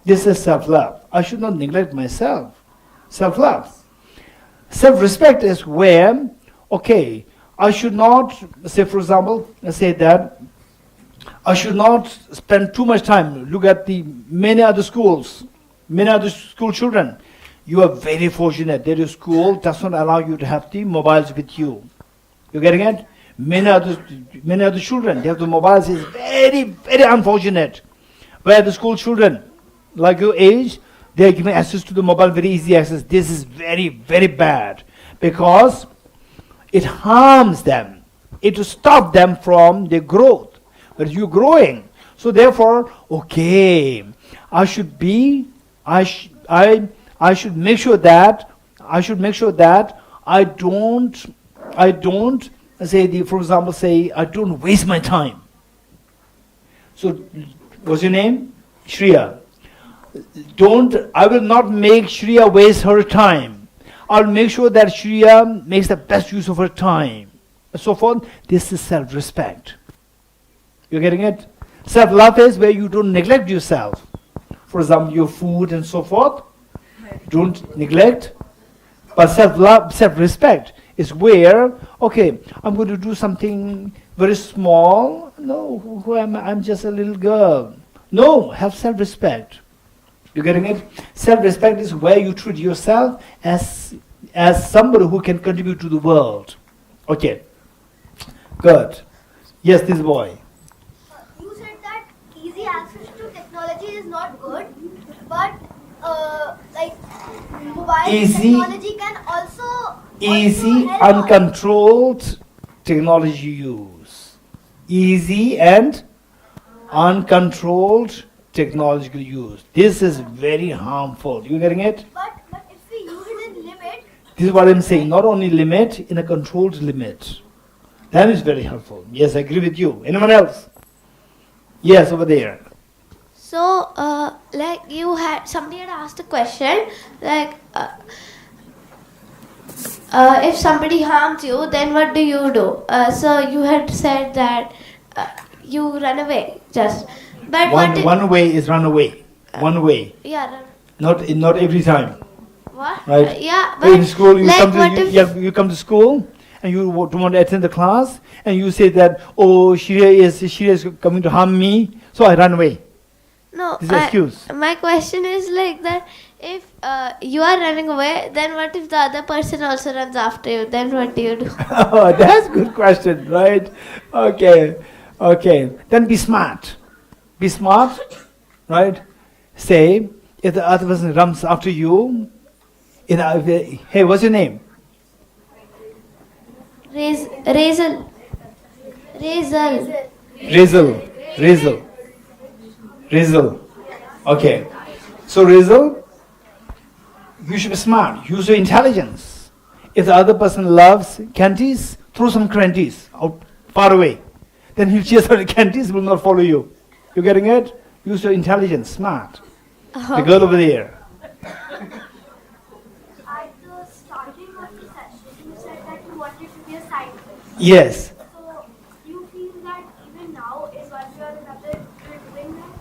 This is self-love. I should not neglect myself. Self-love. Self-respect is where, I should not, say for example, say that I should not spend too much time. Look at the many other school children. You are very fortunate that your school does not allow you to have the mobiles with you. You getting it? Many other children, they have the mobiles. Is very, very unfortunate. Where the school children, like your age, they are given access to the mobile, very easy access. This is very, very bad because it harms them. It will stop them from their growth. But you're growing. So therefore, I should make sure that I don't for example, I don't waste my time. So what's your name? Shriya. I will not make Shriya waste her time. I'll make sure that Shriya makes the best use of her time. And so forth. This is self-respect. You're getting it? Self-love is where you don't neglect yourself. For example, your food and so forth. Don't neglect. But self-love, self-respect is where, I'm going to do something very small. No, who am I? I'm just a little girl. No, have self-respect. You getting it? Self-respect is where you treat yourself as somebody who can contribute to the world. Okay. Good. Yes, this boy. You said that easy access to technology is not good, but like mobile Easy. technology can also Easy, help us. uncontrolled technology use. Easy and uncontrolled technological use. This is very harmful. You getting it? But if we use it in limit, This is what I'm saying. Not only limit, in a controlled limit. That is very helpful. Yes, I agree with you. Anyone else? Yes, over there. So, like somebody had asked a question, like, if somebody harms you, then what do you do? So you had said that you run away, just. But One way is run away. One way. Yeah. Not every time. What? Right? Yeah, So in but school, you like come to what if- you come to school and you don't want to attend the class, and you say that, oh, she is coming to harm me, so I run away. No, This is excuse. my question is like that. If you are running away, then what if the other person also runs after you? Then what do you do? Oh, that's a good question, right? Okay. Then be smart. Be smart, right? Say, if the other person runs after you, hey, what's your name? Razel. Rizal. Okay. So Rizal, you should be smart. Use your intelligence. If the other person loves candies, throw some candies out far away. Then he'll chase the candies, will not follow you. You getting it? Use your intelligence, smart. The girl over there. at the starting of the session, you said that you wanted to be a scientist. Yes. So, you feel that even now, in one way or another, you're doing that?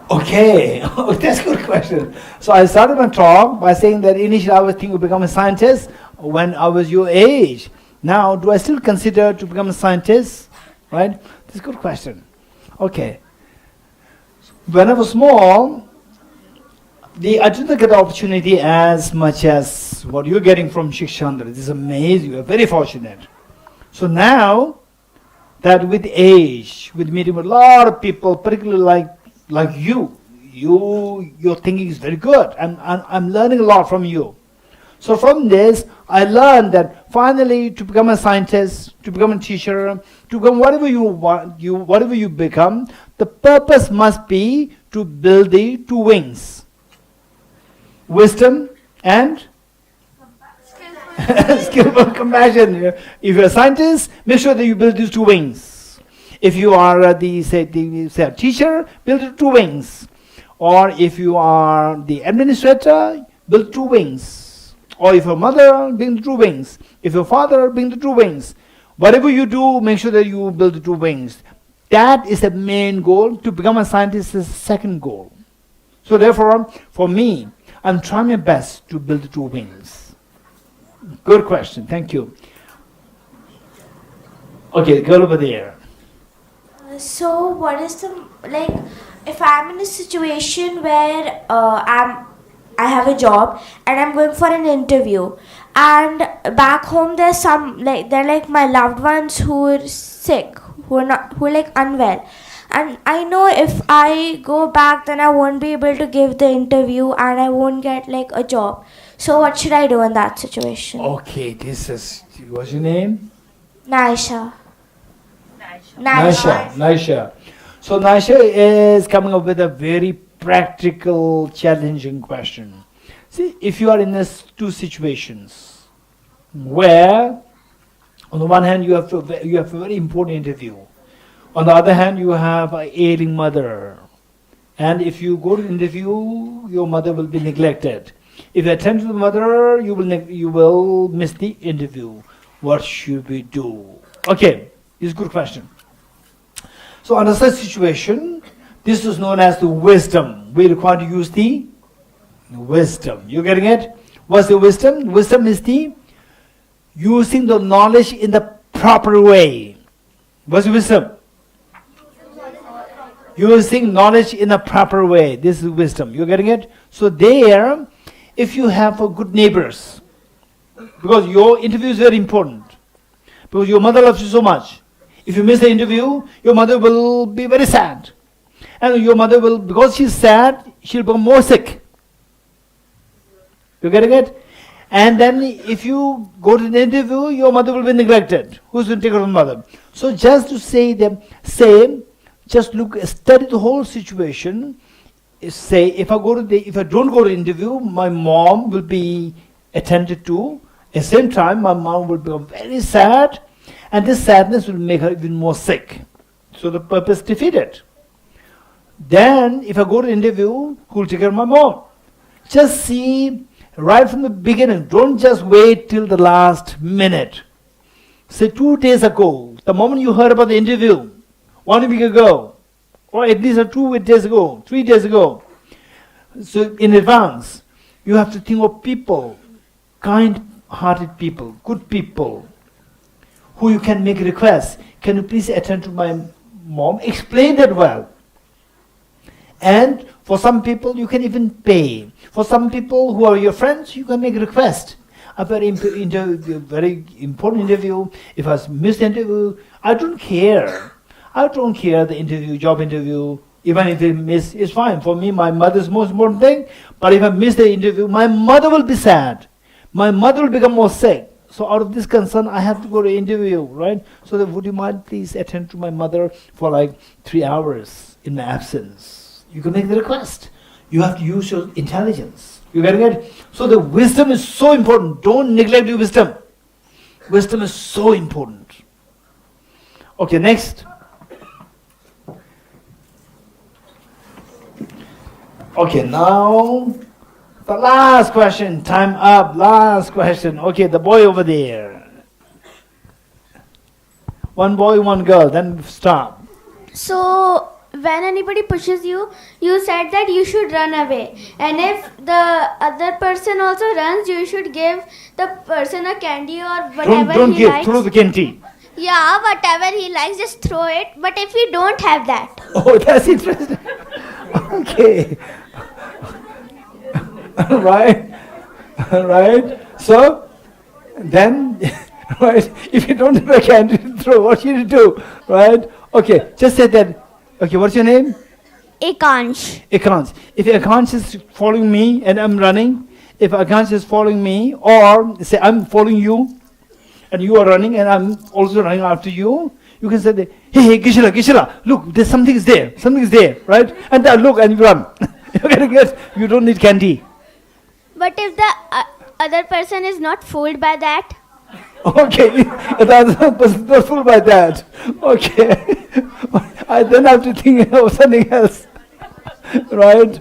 Okay, that's a good question. So I started my talk by saying that initially I was thinking to become a scientist when I was your age. Now, do I still consider to become a scientist? Right? That's a good question. Okay. When I was small, I didn't get the opportunity as much as what you're getting from Shikshantar. This is amazing. You're very fortunate. So now that with age, with meeting with a lot of people, particularly like you, your thinking is very good. I'm learning a lot from you. So from this, I learned that finally to become a scientist, to become a teacher, to become whatever you want, whatever you become, the purpose must be to build the two wings. Wisdom and skillful compassion. If you're a scientist, make sure that you build these two wings. If you are a teacher, build the two wings. Or if you are the administrator, build two wings. Or if your mother, bring the two wings. If your father, bring the two wings. Whatever you do, make sure that you build the two wings. That is the main goal. To become a scientist is the second goal. So therefore, for me, I'm trying my best to build the two wings. Good question. Thank you. Okay, girl over there. So what is the, like, if I'm in a situation where I have a job and I'm going for an interview, and back home there's some, like, they're like my loved ones who are sick, who are like unwell, and I know if I go back then I won't be able to give the interview and I won't get like a job. So what should I do in that situation? Okay, what's your name? Naisha. Naisha. So Naisha is coming up with a very practical, challenging question. See, if you are in two situations where, on the one hand, you have a very important interview. On the other hand, you have an ailing mother. And if you go to the interview, your mother will be neglected. If you attend to the mother, you will miss the interview. What should we do? Okay, this is a good question. So under such situation, this is known as the wisdom. We require to use the wisdom. You getting it? What's the wisdom? Wisdom is the using the knowledge in the proper way. What's the wisdom? Using knowledge in a proper way. This is wisdom. You getting it? So there, if you have good neighbors, because your interview is very important, because your mother loves you so much. If you miss the interview, your mother will be very sad. And your mother will, because she's sad, she'll become more sick. You getting it? And then if you go to an interview, your mother will be neglected. Who's going to take care of the mother? So just to say, just study the whole situation. Say, if I don't go to interview, my mom will be attended to. At the same time, my mom will become very sad, and this sadness will make her even more sick. So the purpose defeated. Then, if I go to interview, who will take care of my mom? Just see right from the beginning. Don't just wait till the last minute. Say 2 days ago, the moment you heard about the interview, 1 week ago, or at least 2 days ago, 3 days ago. So in advance, you have to think of people, kind-hearted people, good people, who you can make requests. Can you please attend to my mom? Explain that well. And for some people, you can even pay. For some people who are your friends, you can make a request. A very important interview. If I miss the interview, I don't care. I don't care the interview, job interview. Even if I miss, it's fine. For me, my mother is the most important thing. But if I miss the interview, my mother will be sad. My mother will become more sick. So out of this concern, I have to go to interview, right? So would you mind please attend to my mother for like 3 hours in my absence? You can make the request. You have to use your intelligence. You getting it? So the wisdom is so important. Don't neglect your wisdom. Wisdom is so important. Okay, next. Okay, now the last question. Time up. Last question. Okay, the boy over there. One boy, one girl. Then stop. So when anybody pushes you, you said that you should run away. And if the other person also runs, you should give the person a candy or whatever Don't he give. likes. Throw the candy. Yeah, whatever he likes, just throw it. But if you don't have that, Oh, that's interesting. Okay. Right. Right. So then, right. If you don't have a candy to throw, what should you do? Right. Okay. Just say that. Okay, what's your name? Ekansh. Ekansh. If Ekansh is following me and I'm running, if Ekansh is following me, or say I'm following you, and you are running and I'm also running after you, you can say, that, hey, Geshe, look, there's something is there, right? And then look and you run. You don't need candy. But if the other person is not fooled by that, Okay, the other person is not fooled by that. Okay. I then have to think of something else. Right?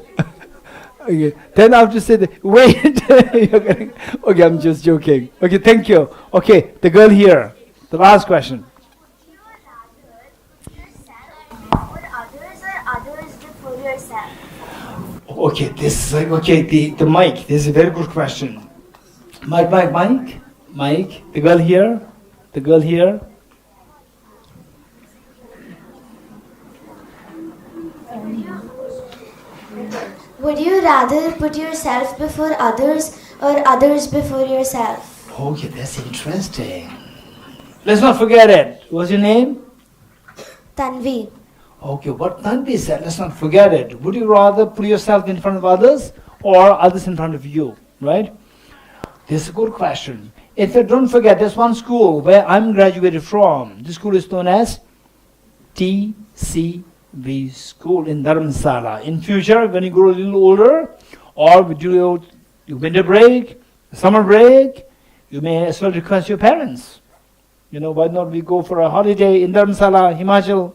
Okay. Then I have to say, wait. Okay, I'm just joking. Okay, thank you. Okay, the girl here. The last question. Okay, this is the mic. This is a very good question. Mike. The girl here. Would you rather put yourself before others or others before yourself? Okay, that's interesting. Let's not forget it. What's your name? Tanvi. Okay, what Tanvi said, let's not forget it. Would you rather put yourself in front of others or others in front of you, right? This is a good question. If you don't forget, there's one school where I'm graduated from. This school is known as TCV School in Dharamsala. In future, when you grow a little older, or during your winter break, summer break, you may as well request your parents. Why not we go for a holiday in Dharamsala, Himachal?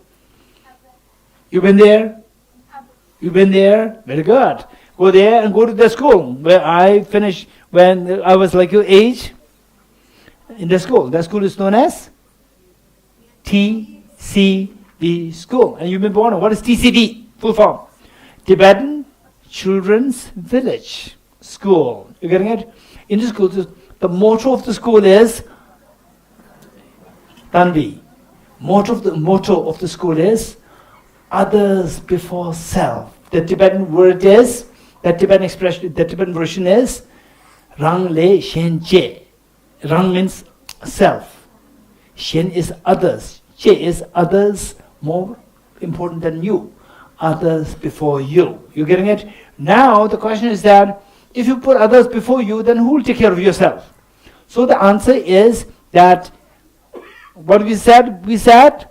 You've been there? You've been there? Very good. Go there and go to the school where I finished when I was like your age. In the school. That school is known as TCD School. And you've been born. What is TCD? Full form. Tibetan Children's Village School. You getting it? In the school, the motto of the school is Tanvi. Motto of the school is others before self. The Tibetan word is, the Tibetan expression, the Tibetan version is Rang Le Shen Je. Rang means self. Shen is others. Je is others more important than you. Others before you. You getting it? Now the question is that if you put others before you, then who will take care of yourself? So the answer is that what we said? We said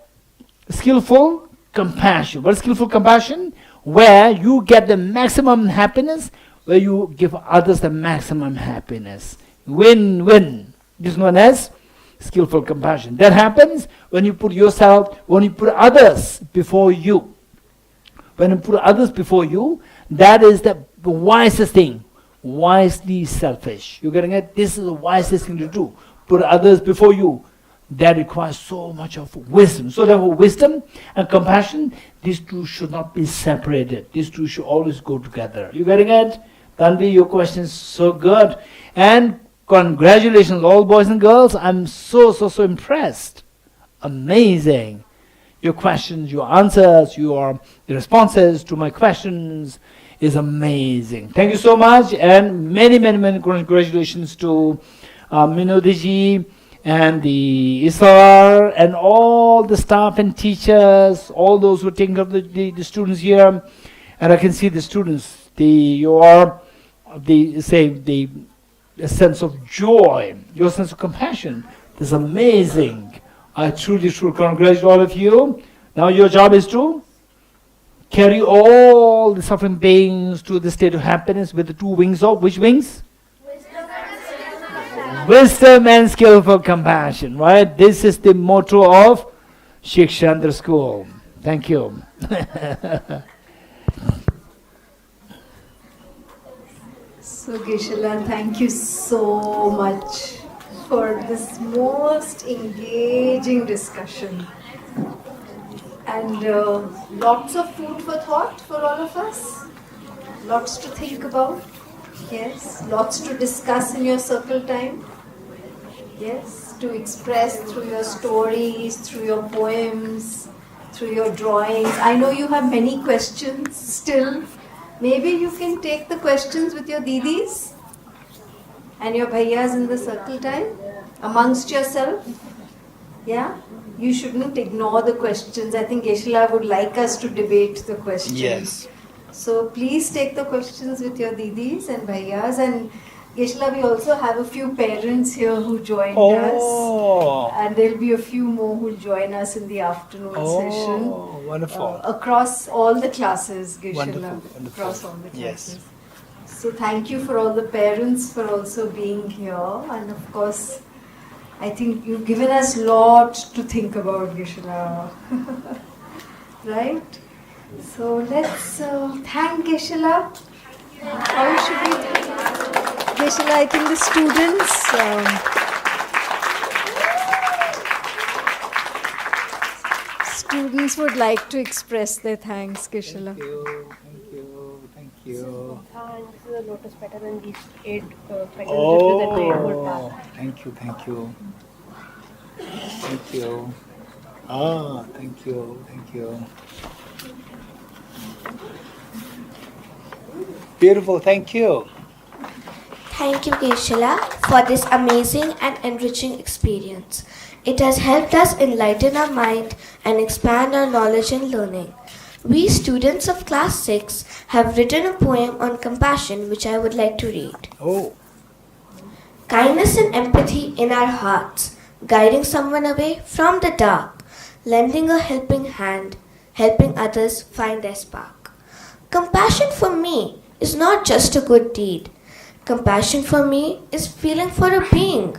skillful compassion. What is skillful compassion? Where you get the maximum happiness, where you give others the maximum happiness. Win-win. This is known as skillful compassion. That happens when you put others before you. When you put others before you, that is the wisest thing. Wisely selfish. You're getting it? This is the wisest thing to do. Put others before you. That requires so much of wisdom. So therefore, wisdom and compassion, these two should not be separated. These two should always go together. You getting it? Tanvi, your question is so good. And congratulations, all boys and girls. I'm so impressed. Amazing. Your questions, your answers, your responses to my questions is amazing. Thank you so much. And many congratulations to Minodiji and the Isar and all the staff and teachers, all those who are taking care of the students here. And I can see the students, the sense of joy, your sense of compassion is amazing. I truly congratulate all of you. Now your job is to carry all the suffering beings to the state of happiness with the two wings of, which wings? Wisdom and skillful compassion, right? This is the motto of Shikshantar school. Thank you. So Geshe-la, thank you so much for this most engaging discussion. And lots of food for thought for all of us. Lots to think about. Yes. Lots to discuss in your circle time. Yes. To express through your stories, through your poems, through your drawings. I know you have many questions still. Maybe you can take the questions with your didis and your bhaiyas in the circle time amongst yourself. Yeah? You shouldn't ignore the questions. I think Geshe-la would like us to debate the questions. Yes. So please take the questions with your didis and bhaiyas. And Geshe-la, we also have a few parents here who joined us. And there'll be a few more who'll join us in the afternoon session. Oh, wonderful. Across all the classes, Geshe-la. Wonderful. Across all the classes. Yes. So thank you for all the parents for also being here. And of course, I think you've given us a lot to think about, Geshe-la. Right? So let's thank Geshe-la. How should we thank Geshe-la? I think the students would like to express their thanks, Geshe-la. Thank you. This is a lotus petal and these 8 petals Oh, represent the inward path. thank you. Thank you. Thank you. Beautiful, thank you. Thank you, Geshe-la, for this amazing and enriching experience. It has helped us enlighten our mind and expand our knowledge and learning. We students of class 6 have written a poem on compassion which I would like to read. Oh. Kindness and empathy in our hearts, guiding someone away from the dark, lending a helping hand, helping others find their spark. Compassion for me is not just a good deed. Compassion for me is feeling for a being.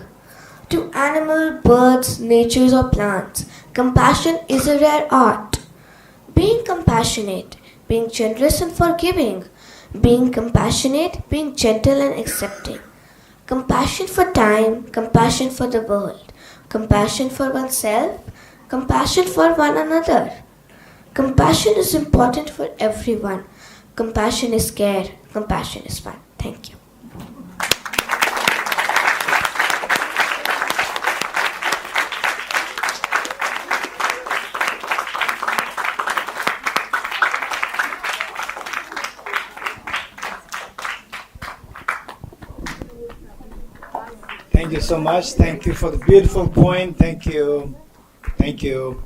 To animal, birds, natures or plants, compassion is a rare art. Being compassionate, being generous and forgiving, being compassionate, being gentle and accepting. Compassion for time, compassion for the world, compassion for oneself, compassion for one another. Compassion is important for everyone. Compassion is care, compassion is fun. Thank you. Thank you so much. Thank you for the beautiful poem. Thank you. Thank you.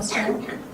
Namaskar.